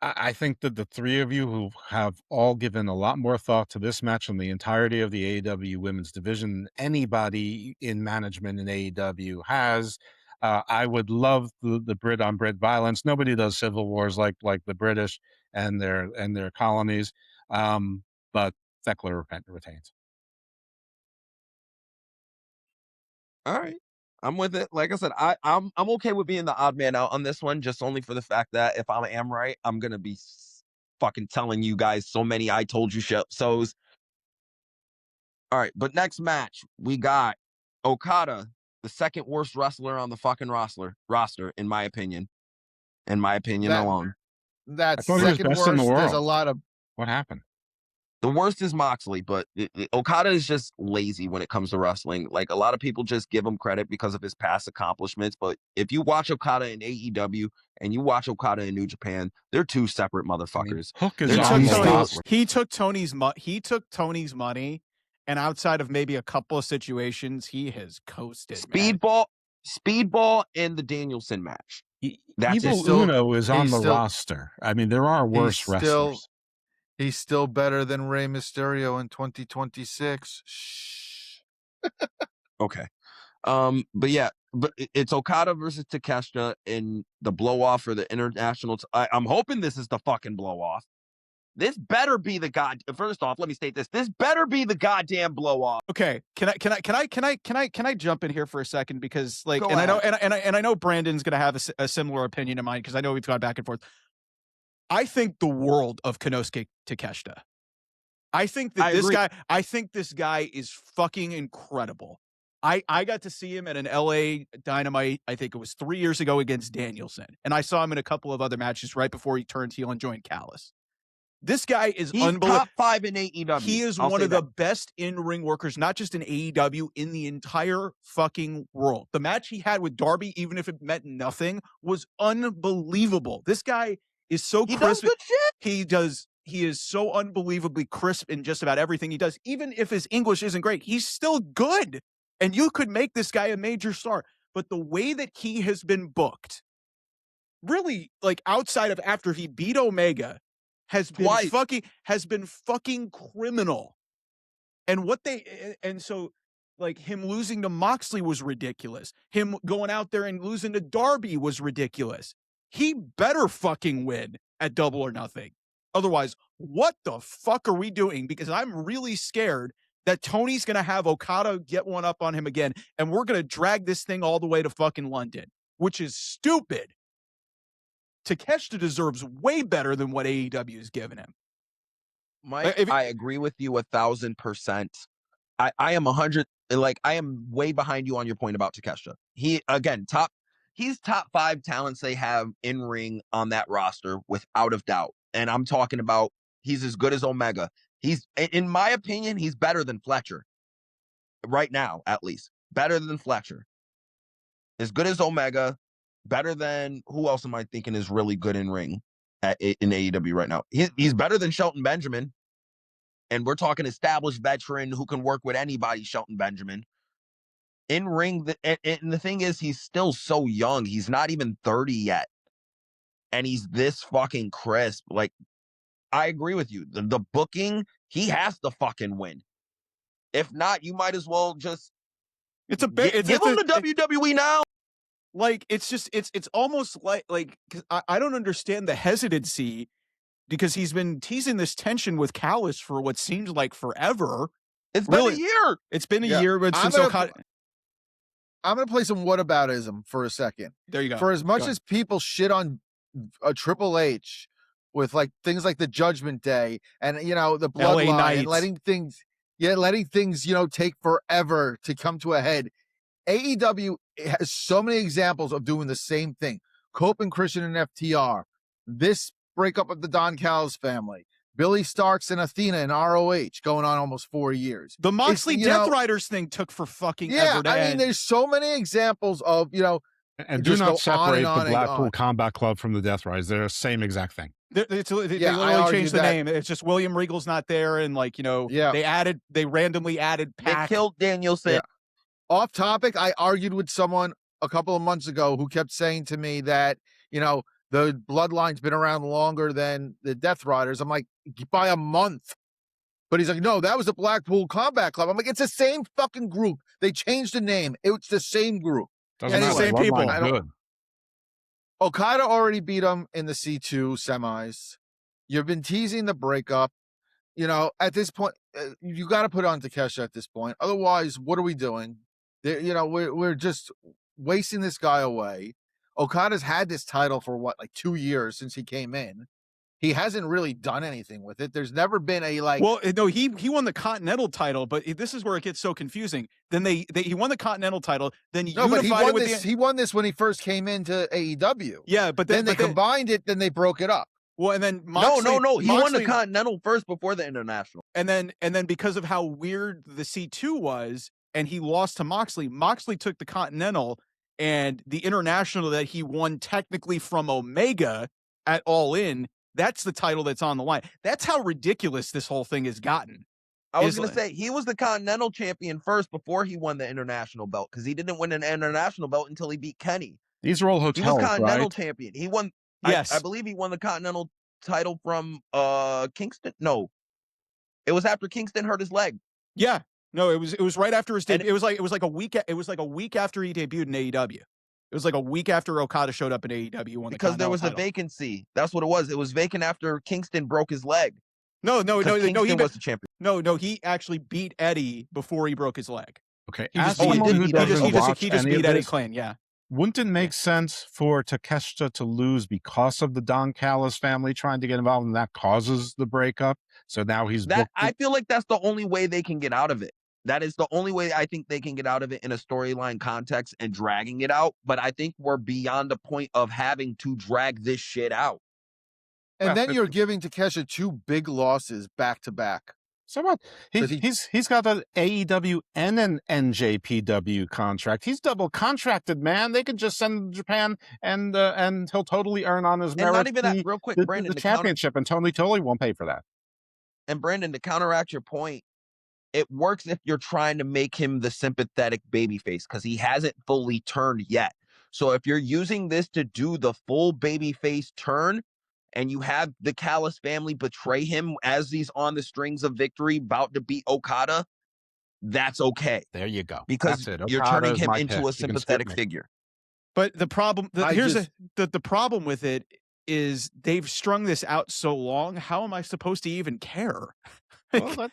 I think that the three of you who have all given a lot more thought to this match and the entirety of the AEW women's division than anybody in management in AEW has. I would love the Brit on Brit violence. Nobody does civil wars like the British and their colonies. But Thekla retains.
All right. I'm with it. Like I said, I'm okay with being the odd man out on this one, just only for the fact that if I am right, I'm gonna be fucking telling you guys so many I told you so's. All right, but next match we got Okada, the second worst wrestler on the fucking roster, in my opinion. In my opinion alone.
That's second worst. There's a lot of.
What happened?
The worst is Moxley, but Okada is just lazy when it comes to wrestling. Like, a lot of people just give him credit because of his past accomplishments. But if you watch Okada in AEW and you watch Okada in New Japan, they're two separate motherfuckers.
Hook is on the roster.
He took Tony's money, and outside of maybe a couple of situations, he has coasted.
Speedball in the Danielson match.
Evil Uno is on the roster. I mean, there are worse wrestlers.
He's still better than Rey Mysterio in 2026. Shh.
Okay. But yeah, but it's Okada versus Takeshita in the blow off for the international. I'm hoping this is the fucking blow off. This better be the First off, let me state this. This better be the goddamn blow off.
Okay. Can I jump in here for a second? Because like,
Go
and
ahead.
I know Brandon's going to have a similar opinion of mine, because I know we've gone back and forth. I think the world of Konosuke Takeshita. I think this guy is fucking incredible. I got to see him at an LA Dynamite, I think it was 3 years ago, against Danielson. And I saw him in a couple of other matches right before he turned heel and joined Callis. This guy is unbelievable.
Top 5 in AEW.
He is one of the best in-ring workers, not just in AEW, in the entire fucking world. The match he had with Darby, even if it meant nothing, was unbelievable. This guy is so crisp.
He does good shit.
He is so unbelievably crisp in just about everything he does. Even if his English isn't great, he's still good. And you could make this guy a major star. But the way that he has been booked, really, like, outside of after he beat Omega, has been fucking criminal. And so, like, him losing to Moxley was ridiculous. Him going out there and losing to Darby was ridiculous. He better fucking win at Double or Nothing. Otherwise, what the fuck are we doing? Because I'm really scared that Tony's going to have Okada get one up on him again, and we're going to drag this thing all the way to fucking London, which is stupid. Takeshita deserves way better than what AEW has given him.
Mike, I agree with you 1,000%. I am 100. Like, I am way behind you on your point about Takeshita. He's top 5 talents they have in ring on that roster, without a doubt. And I'm talking about, he's as good as Omega. He's, in my opinion, he's better than Fletcher. Right now, at least. Better than Fletcher. As good as Omega. Better than, who else am I thinking is really good in ring in AEW right now? He's better than Shelton Benjamin. And we're talking established veteran who can work with anybody, Shelton Benjamin. In ring, and the thing is, he's still so young. He's not even 30 yet. And he's this fucking crisp. Like, I agree with you. The booking, he has to fucking win. If not, you might as well just give him the WWE now.
Like, it's almost like, cause I don't understand the hesitancy, because he's been teasing this tension with Callis for what seems like forever.
It's been a year.
It's been a year, but since Okada.
I'm going to play some whataboutism for a second.
There you go.
For as much as people shit on a Triple H with like things like the Judgment Day and, you know, the Bloodline, and letting things, you know, take forever to come to a head. AEW has so many examples of doing the same thing. Cope and Christian and FTR. This breakup of the Don Callis family. Billy Starks and Athena in ROH going on almost 4 years.
The Moxley Death Riders thing took for fucking ever to end.
I mean, there's so many examples of, you know,
and do not separate the Blackpool Combat Club from the Death Riders. They're the same exact thing.
They literally changed the name. It's just William Regal's not there, and like, you know, they randomly added Pac.
They killed Danielson.
Yeah. Off topic, I argued with someone a couple of months ago who kept saying to me that, you know, the Bloodline's been around longer than the Death Riders. I'm like, by a month. But he's like, no, that was the Blackpool Combat Club. I'm like, it's the same fucking group. They changed the name. It's the same group.
Doesn't matter.
The same people.
Good.
Okada already beat him in the C2 semis. You've been teasing the breakup. You know, at this point, you got to put on Takeshita at this point. Otherwise, what are we doing? You know, we're just wasting this guy away. Okada's had this title for what, like 2 years since he came in. He hasn't really done anything with it. There's never been a like.
Well, no, he won the Continental title, but this is where it gets so confusing. Then he won the Continental title. Then unified it with
he won this when he first came into AEW.
Yeah, but
then they combined it. Then they broke it up.
Well, and then Moxley,
no. He won the Continental first before the International.
And then because of how weird the C2 was, and he lost to Moxley, Moxley took the Continental, and the International that he won technically from Omega at All In, that's the title that's on the line. That's how ridiculous this whole thing has gotten.
I was going to say, he was the Continental champion first before he won the International belt, because he didn't win an International belt until he beat Kenny.
These are all hotels,
He was Continental
right?
champion. He won,
yes.
I believe he won the Continental title from Kingston. No, it was after Kingston hurt his leg.
Yeah, no, it was right after his debut. It was like a week after he debuted in AEW. It was like a week after Okada showed up in AEW.
Because there was a vacancy. That's what it was. It was vacant after Kingston broke his leg.
No.
Kingston was the champion.
No, he actually beat Eddie before he broke his leg.
Okay,
he just beat Eddie Klein. Yeah.
Wouldn't it make sense for Takeshita to lose because of the Don Callis family trying to get involved, and that causes the breakup? So now he's booked.
I feel like that's the only way they can get out of it. That is the only way I think they can get out of it in a storyline context and dragging it out. But I think we're beyond the point of having to drag this shit out.
And then you're giving Takeshita 2 big losses back to back.
So what? He's got an AEW and an NJPW contract. He's double contracted, man. They could just send him to Japan and he'll totally earn on his merit.
And not even that, real quick, Brandon,
the championship, and Tony totally won't pay for that.
And Brandon, to counteract your point, it works if you're trying to make him the sympathetic babyface, because he hasn't fully turned yet. So if you're using this to do the full babyface turn, and you have the Callis family betray him as he's on the strings of victory, about to beat Okada, that's okay.
There you go.
Because you're turning him into a sympathetic figure.
But the problem, the problem with it is they've strung this out so long. How am I supposed to even care?
Well,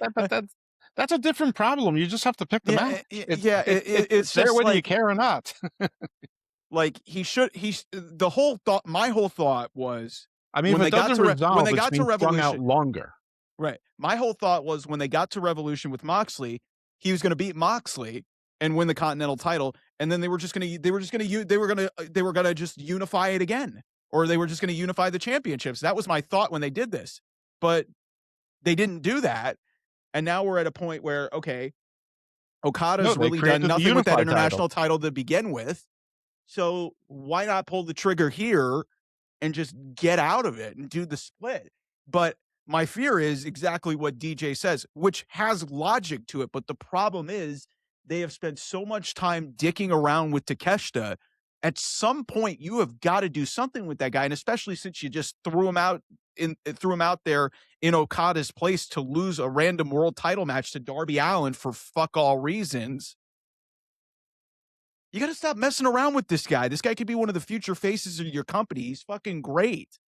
that's a different problem. You just have to pick them out.
It's
there
just
whether
like,
you care or not.
Like my whole thought was,
I mean, when they got to Revolution, out longer.
Right. My whole thought was, when they got to Revolution with Moxley, he was going to beat Moxley and win the Continental title, and then they were going to just unify it again, or they were just going to unify the championships. That was my thought when they did this, but they didn't do that, and now we're at a point where, okay, Okada's really done nothing with that international title to begin with, so why not pull the trigger here and just get out of it and do the split? But my fear is exactly what DJ says, which has logic to it. But the problem is, they have spent so much time dicking around with Takeshita. At some point, you have got to do something with that guy, and especially since you just threw him out there in Okada's place to lose a random world title match to Darby Allin for fuck all reasons. You got to stop messing around with this guy. This guy could be one of the future faces of your company. He's fucking great.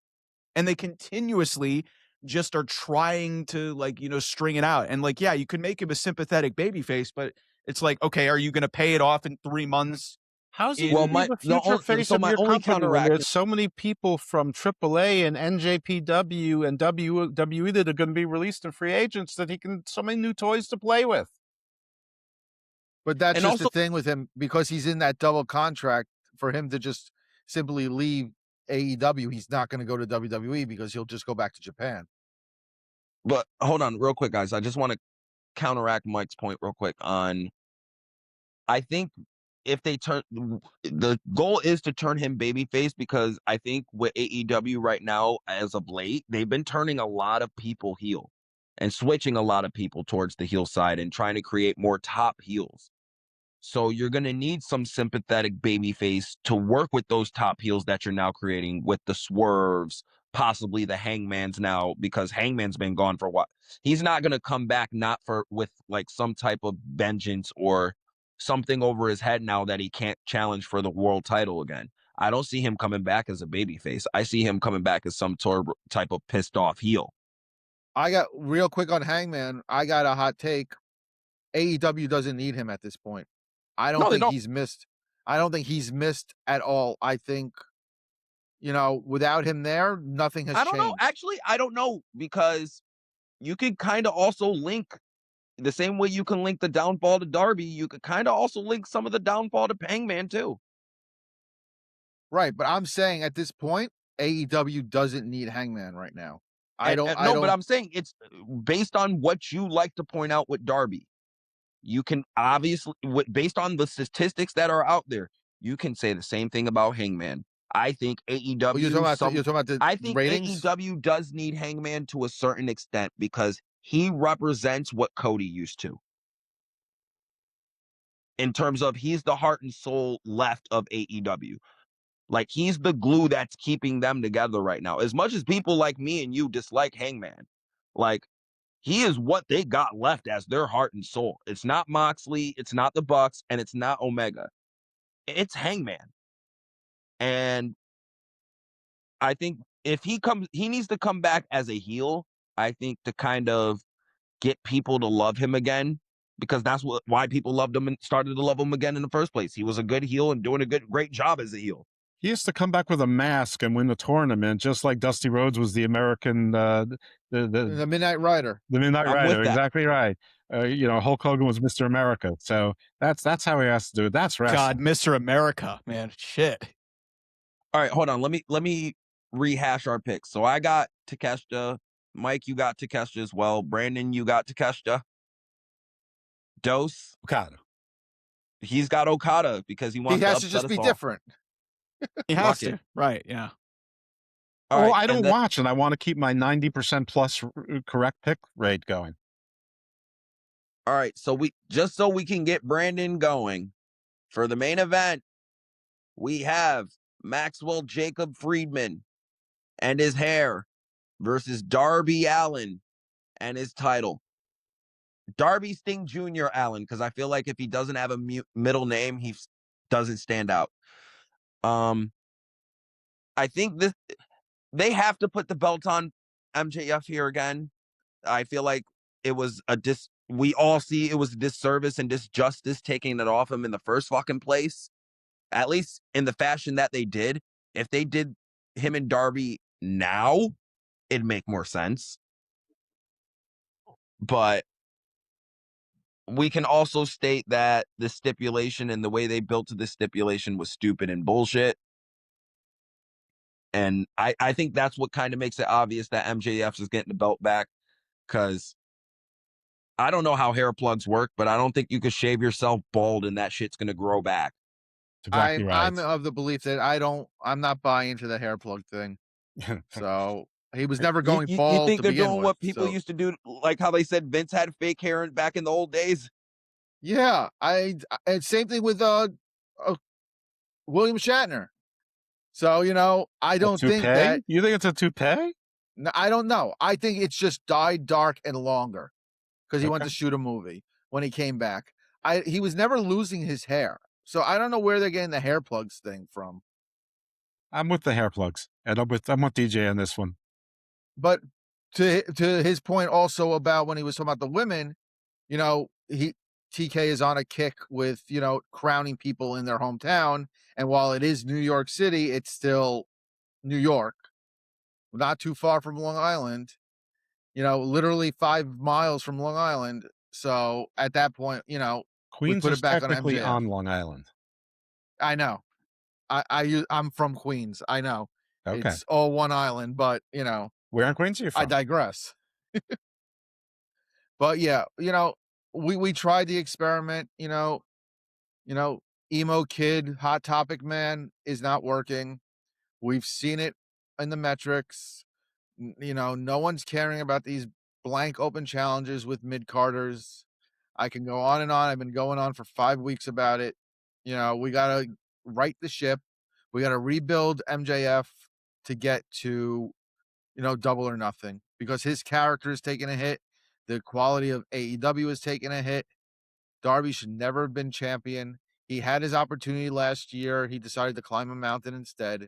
And they continuously just are trying to, string it out. And yeah, you can make him a sympathetic babyface, but it's like, okay, are you going to pay it off in 3 months?
How's it the future face of your company when there's so many people from AAA and NJPW and WWE that are going to be released in free agents that so many new toys to play with?
But that's just the thing with him, because he's in that double contract. For him to just simply leave AEW, he's not going to go to WWE because he'll just go back to Japan.
But hold on real quick, guys. I just want to counteract Mike's point real quick on, I think if they the goal is to turn him babyface, because I think with AEW right now, as of late, they've been turning a lot of people heel and switching a lot of people towards the heel side and trying to create more top heels. So you're going to need some sympathetic babyface to work with those top heels that you're now creating, with the Swerves, possibly the Hangmans now, because Hangman's been gone for a while. He's not going to come back with some type of vengeance or something over his head now that he can't challenge for the world title again. I don't see him coming back as a babyface. I see him coming back as some type of pissed off heel.
I got real quick on Hangman. I got a hot take. AEW doesn't need him at this point. I don't think he's missed. I don't think he's missed at all. I think, without him there, nothing has changed.
I don't know. Actually, I don't know, because you could kind of also link, the same way you can link the downfall to Darby, you could kind of also link some of the downfall to Hangman too.
Right, but I'm saying at this point, AEW doesn't need Hangman right now.
But I'm saying it's based on what you like to point out with Darby. You can obviously, based on the statistics that are out there, you can say the same thing about Hangman. I think AEW.
You're talking about the
I think
ratings?
AEW does need Hangman to a certain extent because he represents what Cody used to. In terms of he's the heart and soul left of AEW. Like, he's the glue that's keeping them together right now. As much as people like me and you dislike Hangman, like, he is what they got left as their heart and soul. It's not Moxley, it's not the Bucks, and it's not Omega. It's Hangman. And I think if he needs to come back as a heel, I think, to kind of get people to love him again, because that's why people loved him and started to love him again in the first place. He was a good heel and doing a great job as a heel.
He used to come back with a mask and win the tournament, just like Dusty Rhodes was the American,
the Midnight Rider.
The Midnight Rider, exactly right. Hulk Hogan was Mr. America, so that's how he has to do it. That's wrestling.
God, Mr. America, man, shit.
All right, hold on. Let me rehash our picks. So I got Takeshita. Mike, you got Takeshita as well. Brandon, you got Takeshita. Dose,
Okada.
He's got Okada because he wants.
He has to just be different.
He has to, right? Yeah.
All right, I don't watch, and I want to keep my 90% plus correct pick rate going.
All right, so we can get Brandon going for the main event. We have Maxwell Jacob Friedman and his hair versus Darby Allin and his title. Darby Sting Jr. Allin, because I feel like if he doesn't have a middle name, he doesn't stand out. I think they have to put the belt on MJF here again. I feel like it was we all see it was a disservice and disjustice taking it off him in the first fucking place. At least in the fashion that they did. If they did him and Darby now, it'd make more sense. But we can also state that the stipulation and the way they built to the stipulation was stupid and bullshit. And I think that's what kind of makes it obvious that MJF is getting the belt back, because I don't know how hair plugs work, but I don't think you could shave yourself bald and that shit's going to grow back.
Exactly right.
I'm of the belief that I'm not buying into the hair plug thing. So he was never going bald.
You think they're doing what people
so.
used to do, like how they said Vince had fake hair back in the old days?
Yeah, and same thing with William Shatner. So I don't think that.
You think it's a toupee?
No, I don't know. I think it's just dyed dark and longer because he went to shoot a movie when he came back. He was never losing his hair, so I don't know where they're getting the hair plugs thing from.
I'm with the hair plugs, and I'm with DJ on this one.
But to his point also about when he was talking about the women, TK is on a kick with crowning people in their hometown, and while it is New York City, it's still New York, not too far from Long Island. Literally 5 miles from Long Island. So at that point,
Queens
put
is
it back
technically
on
Long Island.
I know. I'm from Queens. I know.
Okay.
It's all one island, but
where in Queens are you from?
I digress. But yeah, we tried the experiment. Emo kid, hot topic man is not working. We've seen it in the metrics. No one's caring about these blank open challenges with mid-carders. I can go on and on. I've been going on for 5 weeks about it. We got to right the ship. We got to rebuild MJF to get to, Double or Nothing, because his character is taking a hit. The quality of AEW is taking a hit. Darby should never have been champion. He had his opportunity last year. He decided to climb a mountain instead.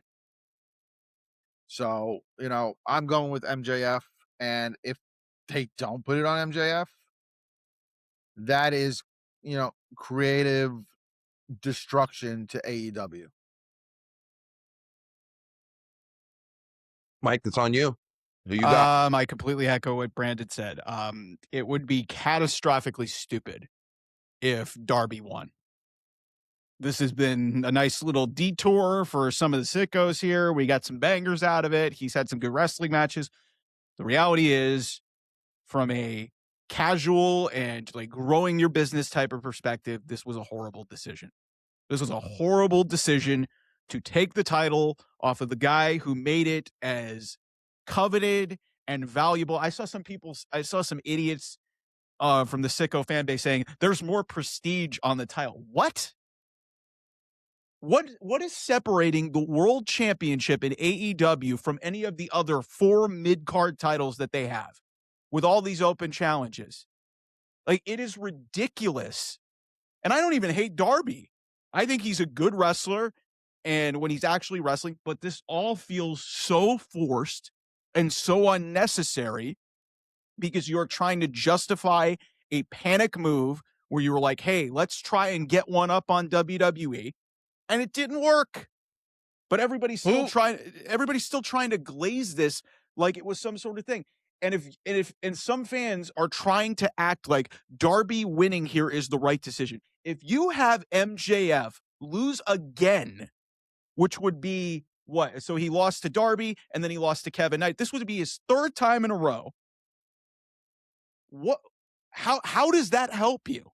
So, I'm going with MJF. And if they don't put it on MJF, that is, creative destruction to AEW.
Mike, that's on you. Who you got?
I completely echo what Brandon said. It would be catastrophically stupid if Darby won. This has been a nice little detour for some of the sickos here. We got some bangers out of it. He's had some good wrestling matches. The reality is, from a casual and like growing your business type of perspective, this was a horrible decision. This was a horrible decision to take the title off of the guy who made it as coveted and valuable. I saw some idiots from the sicko fan base saying there's more prestige on the title. What is separating the world championship in AEW from any of the other 4 mid-card titles that they have with all these open challenges? Like, it is ridiculous. And I don't even hate Darby. I think he's a good wrestler and when he's actually wrestling, but this all feels so forced and so unnecessary because you're trying to justify a panic move where you were like, hey, let's try and get one up on WWE. And it didn't work. But everybody's still trying to glaze this like it was some sort of thing. And some fans are trying to act like Darby winning here is the right decision. If you have MJF lose again, which would be what? So he lost to Darby and then he lost to Kevin Knight. This would be his 3rd time in a row. What? How does that help you?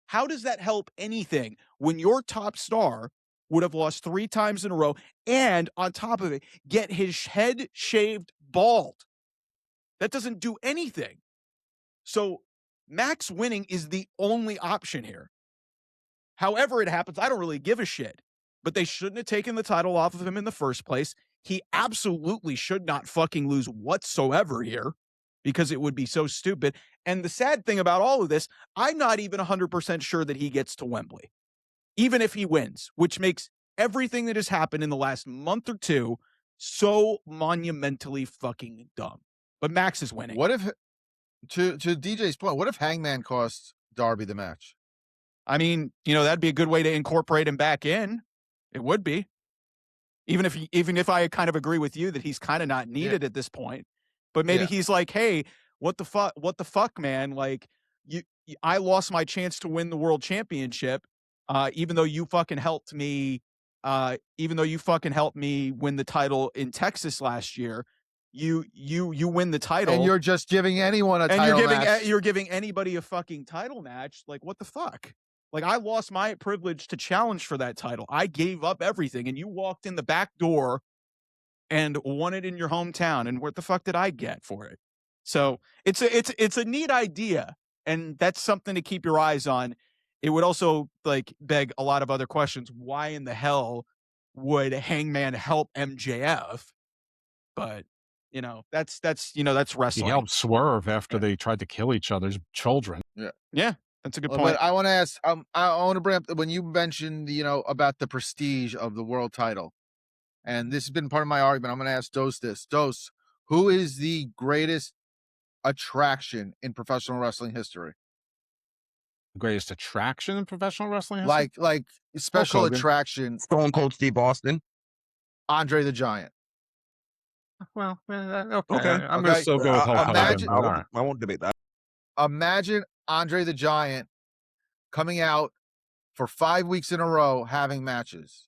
How does that help anything when your top star would have lost 3 times in a row and on top of it, get his head shaved bald? That doesn't do anything. So Max winning is the only option here. However it happens, I don't really give a shit. But they shouldn't have taken the title off of him in the first place. He absolutely should not fucking lose whatsoever here because it would be so stupid. And the sad thing about all of this, I'm not even 100% sure that he gets to Wembley, even if he wins, which makes everything that has happened in the last month or 2 so monumentally fucking dumb. But Max is winning.
What if, to DJ's point, what if Hangman costs Darby the match?
I mean, that'd be a good way to incorporate him back in. It would be. Even if I kind of agree with you that he's kind of not needed at this point. But maybe he's like, hey, what the fuck, man? Like, I lost my chance to win the world championship, even though you fucking helped me. Even though you fucking helped me win the title in Texas last year, you win the title,
and you're just giving anyone a title match.
You're giving anybody a fucking title match. Like, what the fuck? Like, I lost my privilege to challenge for that title. I gave up everything, and you walked in the back door and won it in your hometown. And what the fuck did I get for it? So it's a neat idea, and that's something to keep your eyes on. It would also like beg a lot of other questions. Why in the hell would Hangman help MJF? But that's wrestling.
He helped Swerve after they tried to kill each other's children.
Yeah. That's a good point.
But I want to ask, I want to bring up when you mentioned, about the prestige of the world title, and this has been part of my argument. I'm going to ask Dose this. Dose, who is the greatest attraction in professional wrestling history?
The greatest attraction in professional wrestling history?
Like special attraction.
Stone Cold Steve Austin.
Andre the Giant.
Well, okay. I'm going to still go with Hulk Hogan.
I won't debate that.
Imagine Andre the Giant coming out for 5 weeks in a row having matches.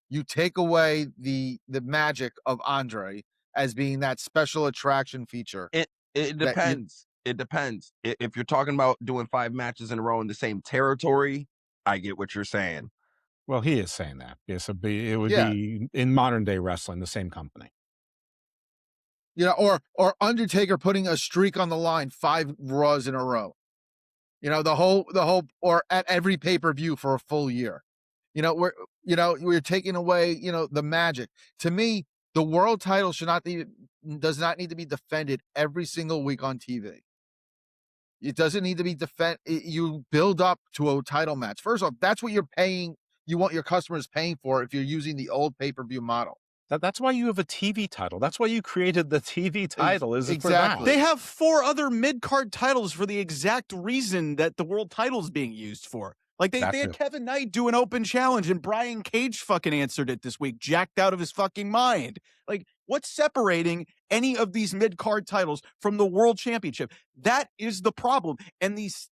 You take away the magic of Andre as being that special attraction feature.
It depends. It depends. If you're talking about doing 5 matches in a row in the same territory, I get what you're saying.
Well, he is saying that. Yes, it would be in modern day wrestling, the same company.
Or Undertaker putting a streak on the line, 5 Raws in a row. The whole, or at every pay-per-view for a full year. We're taking away, the magic. To me, the world title does not need to be defended every single week on TV. It doesn't need to be you build up to a title match. First off, that's what you're paying. You want your customers paying for if you're using the old pay-per-view model.
That's why you have a TV title. That's why you created the TV title. Is
exactly.
For that.
They have 4 other mid-card titles for the exact reason that the world title is being used for. Like they had Kevin Knight do an open challenge and Brian Cage fucking answered it this week, jacked out of his fucking mind. Like, What's separating any of these mid-card titles from the World Championship? That is the problem. And these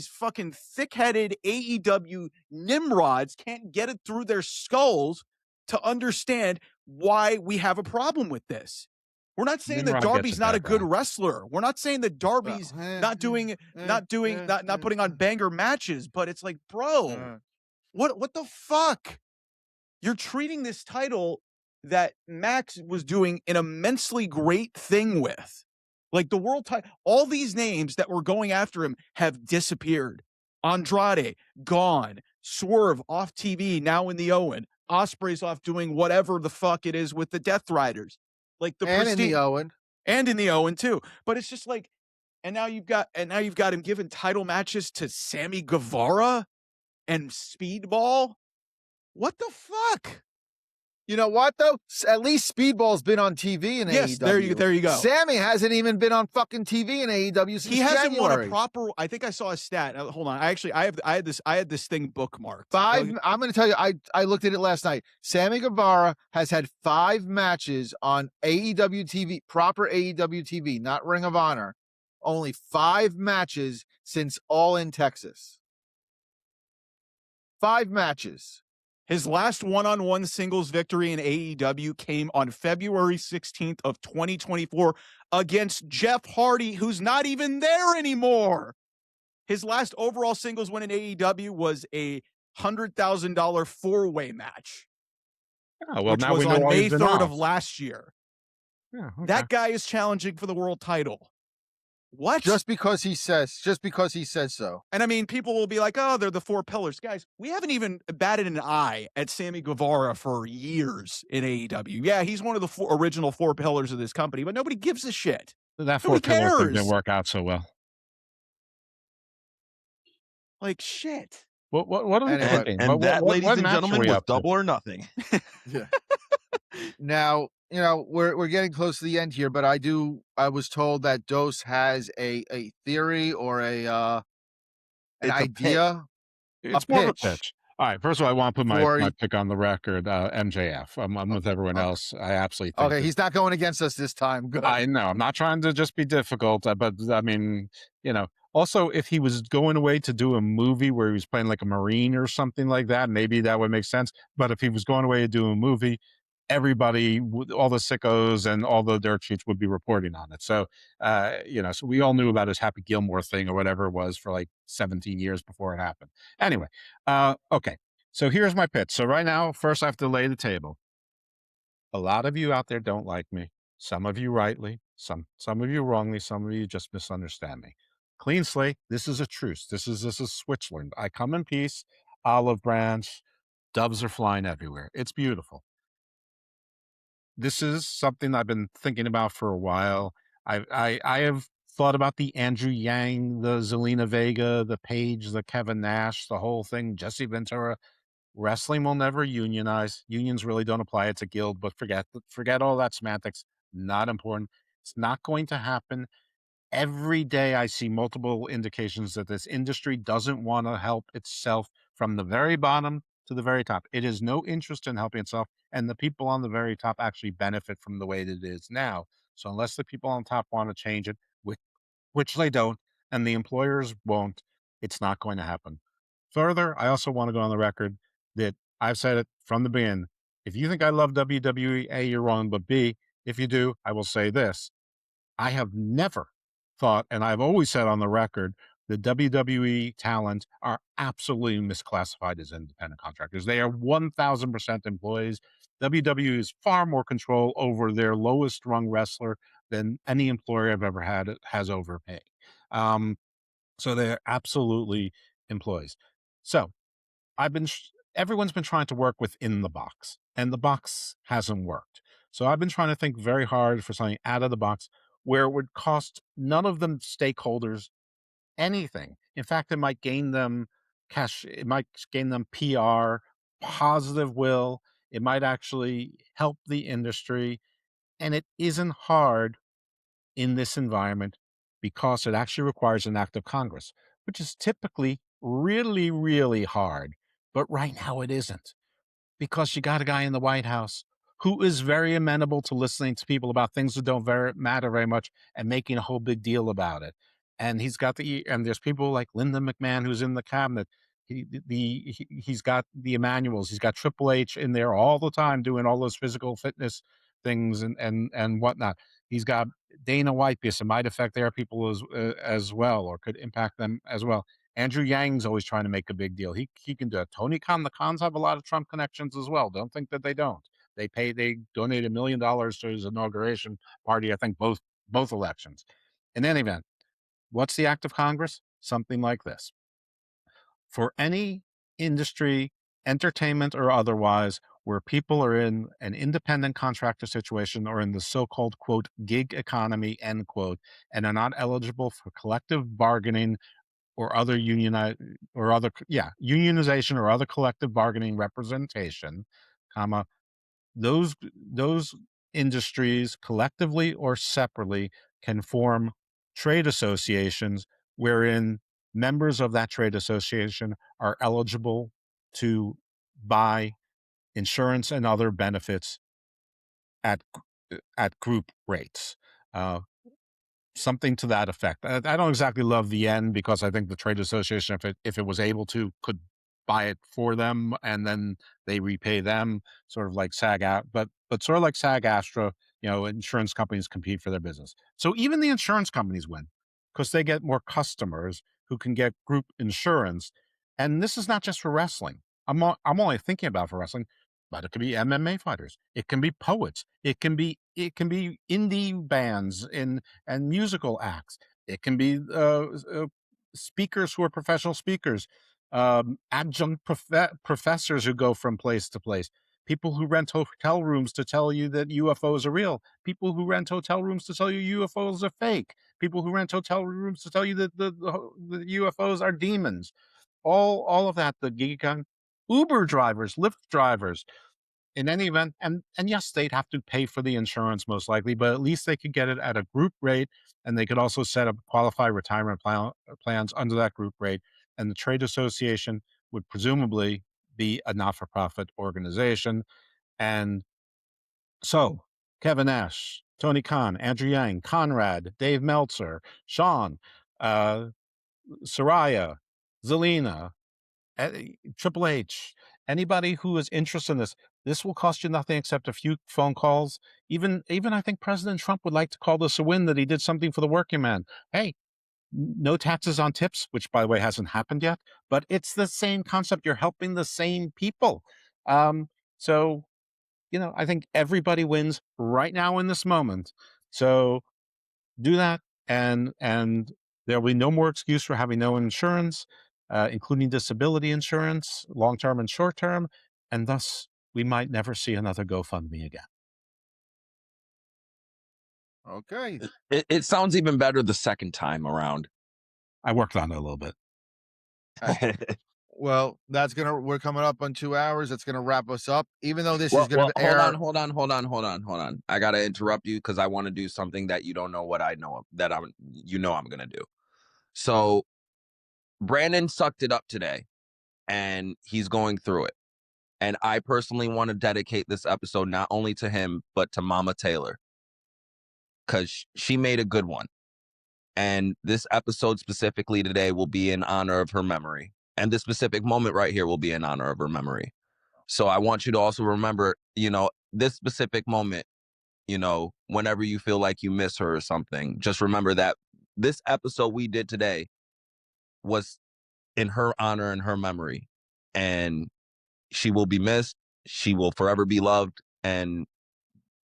fucking thick-headed AEW nimrods can't get it through their skulls to understand why we have a problem with this. We're not saying that Darby's not a good wrestler. We're not saying that Darby's not putting on banger matches, but it's like, bro, what the fuck? You're treating this title that Max was doing an immensely great thing with. Like the world title, all these names that were going after him have disappeared. Andrade, gone. Swerve, off TV, now in the Owen. Osprey's off doing whatever the fuck it is with the Death Riders. Like the
and in the Owen.
And in the Owen too. But it's just like, and now you've got him giving title matches to Sammy Guevara and Speedball. What the fuck?
You know what though? At least Speedball's been on TV in AEW.
Yes, there you go.
Sammy hasn't even been on fucking TV in AEW since
he hasn't
January.
won a proper. I think I saw a stat. Hold on. I had this thing bookmarked.
I'm going to tell you. I looked at it last night. Sammy Guevara has had 5 matches on AEW TV, proper AEW TV, not Ring of Honor. Only 5 matches since All in Texas. 5 matches.
His last one-on-one singles victory in AEW came on February 16th of 2024 against Jeff Hardy, who's not even there anymore. His last overall singles win in AEW was a $100,000 4-way match.
Oh, well,
which
now
was
we know
on
why
May
he's been
3rd of
off.
last year.
Yeah, okay.
That guy is challenging for the world title. What?
Just because he says so.
And I mean, people will be like, oh, they're the 4 pillars. Guys, we haven't even batted an eye at Sammy Guevara for years in AEW. Yeah, he's one of the original 4 pillars of this company, but nobody gives a shit.
That 4 pillars didn't work out so well.
Like, shit.
What are we thinking?
And that, ladies and
match
gentlemen,
are we
was
up to?
Double or Nothing.
Yeah. Now, you know, we're getting close to the end here, but I was told that Dose has a theory or an idea.
It's more of a pitch. All right. First of all, I want to put my pick on the record. MJF. I'm with everyone else. I absolutely think.
Okay, he's not going against us this time. Good.
I know. I'm not trying to just be difficult, but I mean, you know. Also, if he was going away to do a movie where he was playing like a Marine or something like that, maybe that would make sense. But if he was going away to do a movie, everybody, all the sickos and all the dirt sheets would be reporting on it. So, you know, so we all knew about his Happy Gilmore thing or whatever it was for like 17 years before it happened. Anyway, okay. So here's my pitch. So right now, first I have to lay the table. A lot of you out there don't like me. Some of you rightly, some of you wrongly, some of you just misunderstand me. Clean slate. This is a truce. This is Switzerland. I come in peace, olive branch, doves are flying everywhere. It's beautiful. This is something I've been thinking about for a while. I have thought about the Andrew Yang, the Zelina Vega, the Paige, the Kevin Nash, the whole thing, Jesse Ventura. Wrestling will never unionize. Unions really don't apply. It's a guild, but forget all that semantics. Not important. It's not going to happen. Every day I see multiple indications that this industry doesn't want to help itself from the very bottom to the very top. It has no interest in helping itself, and the people on the very top actually benefit from the way that it is now. So unless the people on top want to change it, which they don't, and the employers won't, it's not going to happen. Further, I also want to go on the record that I've said it from the beginning. If you think I love WWE, A, you're wrong, but B, if you do, I will say this. I have never thought, and I've always said on the record, the WWE talent are absolutely misclassified as independent contractors. They are 1,000% employees. WWE is far more control over their lowest rung wrestler than any employer I've ever had has over me. So they're absolutely employees. So everyone's been trying to work within the box, and the box hasn't worked. So I've been trying to think very hard for something out of the box where it would cost none of the stakeholders anything. In fact, it might gain them cash. It might gain them PR, positive will. It might actually help the industry. And it isn't hard in this environment because it actually requires an act of Congress, which is typically really, really hard. But right now it isn't, because you got a guy in the White House who is very amenable to listening to people about things that don't matter very much and making a whole big deal about it. And and there's people like Linda McMahon who's in the cabinet. He's got the Emmanuels. He's got Triple H in there all the time doing all those physical fitness things and whatnot. He's got Dana White, because it might affect their people as well, or could impact them as well. Andrew Yang's always trying to make a big deal. He can do it. Tony Khan, the Khans have a lot of Trump connections as well. Don't think that they don't. They donated $1 million to his inauguration party, I think both elections. In any event, what's the act of Congress? Something like this. For any industry, entertainment or otherwise, where people are in an independent contractor situation or in the so-called, quote, gig economy, end quote, and are not eligible for collective bargaining or other unionization or other collective bargaining representation, comma, those industries collectively or separately can form trade associations wherein members of that trade association are eligible to buy insurance and other benefits at group rates. Something to that effect. I don't exactly love the end, because I think the trade association, if it was able to, could buy it for them and then they repay them, sort of like but sort of like SAG-AFTRA, insurance companies compete for their business. So even the insurance companies win, because they get more customers who can get group insurance. And this is not just for wrestling. I'm only thinking about for wrestling, but it could be MMA fighters. It can be poets. It can be indie bands and musical acts. It can be speakers who are professional speakers, adjunct professors who go from place to place, people who rent hotel rooms to tell you that UFOs are real, people who rent hotel rooms to tell you UFOs are fake, people who rent hotel rooms to tell you that the UFOs are demons. All of that, the gig economy, Uber drivers, Lyft drivers. In any event, and yes, they'd have to pay for the insurance most likely, but at least they could get it at a group rate, and they could also set up qualified retirement plans under that group rate. And the trade association would presumably be a not-for-profit organization. And so Kevin Nash, Tony Khan, Andrew Yang, Conrad, Dave Meltzer, Sean, Soraya, Zelina, Triple H, anybody who is interested in this will cost you nothing except a few phone calls. Even I think President Trump would like to call this a win that he did something for the working man. Hey, no taxes on tips, which by the way hasn't happened yet, but it's the same concept. You're helping the same people. So, I think everybody wins right now in this moment. So do that, and there'll be no more excuse for having no insurance, including disability insurance, long-term and short-term, and thus we might never see another GoFundMe again.
Okay.
It sounds even better the second time around.
I worked on it a little bit.
Well, we're coming up on 2 hours. That's gonna wrap us up. Even though this is gonna air.
Hold on. I gotta interrupt you because I want to do something that you don't know what I know that I'm gonna do. So Brandon sucked it up today, and he's going through it. And I personally want to dedicate this episode not only to him, but to Mama Taylor, because she made a good one. And this episode specifically today will be in honor of her memory. And this specific moment right here will be in honor of her memory. So I want you to also remember, this specific moment, whenever you feel like you miss her or something, just remember that this episode we did today was in her honor and her memory. And she will be missed. She will forever be loved. And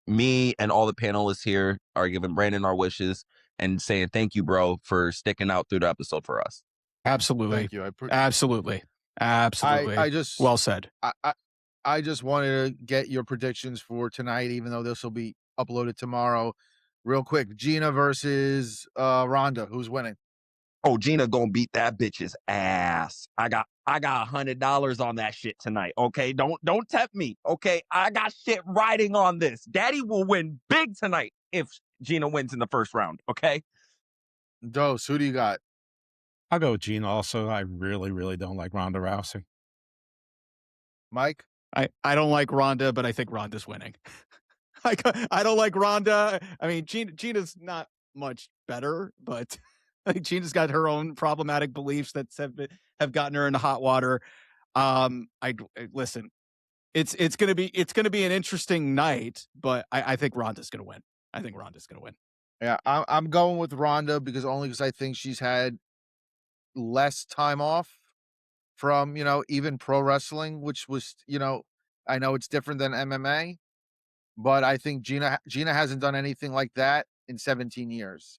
me and all the panelists here are giving Brandon our wishes and saying thank you, bro, for sticking out through the episode for us.
Absolutely.
Thank you.
Absolutely.
I just
well said.
I just wanted to get your predictions for tonight, even though this will be uploaded tomorrow. Real quick, Gina versus Ronda. Who's winning?
Oh, Gina gonna beat that bitch's ass. I got $100 on that shit tonight. Okay, don't tempt me. Okay, I got shit riding on this. Daddy will win big tonight if Gina wins in the first round. Okay.
Dose, who do you got?
I'll go with Gina. Also, I really, really don't like Ronda Rousey.
Mike?
I don't like Ronda, but I think Ronda's winning. I don't like Ronda. I mean, Gina's not much better, but I think Gina's got her own problematic beliefs that have gotten her into hot water. I listen. It's gonna be an interesting night, but I think Ronda's gonna win. I think Ronda's gonna win.
Yeah, I'm going with Ronda because I think she's had less time off from, even pro wrestling, which was, I know it's different than MMA, but I think Gina hasn't done anything like that in 17 years.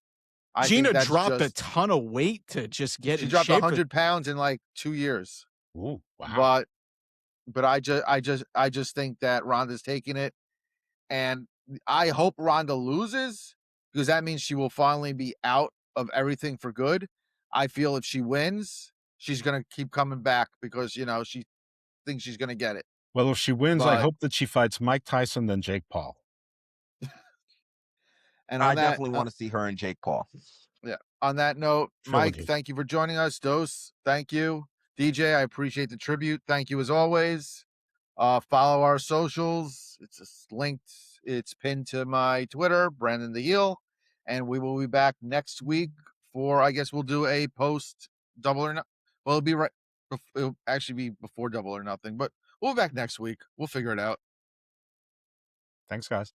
Gina dropped a ton of weight to just get in shape.
She dropped 100 pounds in like 2 years.
Ooh, wow.
But I just think that Ronda's taking it, and I hope Ronda loses because that means she will finally be out of everything for good. I feel if she wins, she's gonna keep coming back because she thinks she's gonna get it.
Well, if she wins, I hope that she fights Mike Tyson then Jake Paul.
And
I definitely want to see her and Jake Paul.
Yeah. On that note, Mike, thank you for joining us. Dose, thank you. DJ, I appreciate the tribute. Thank you as always. Follow our socials. It's just linked. It's pinned to my Twitter, Brandon the Heel. And we will be back next week for, I guess we'll do a post Double or Nothing. Well, it'll actually be before Double or Nothing, but we'll be back next week. We'll figure it out.
Thanks, guys.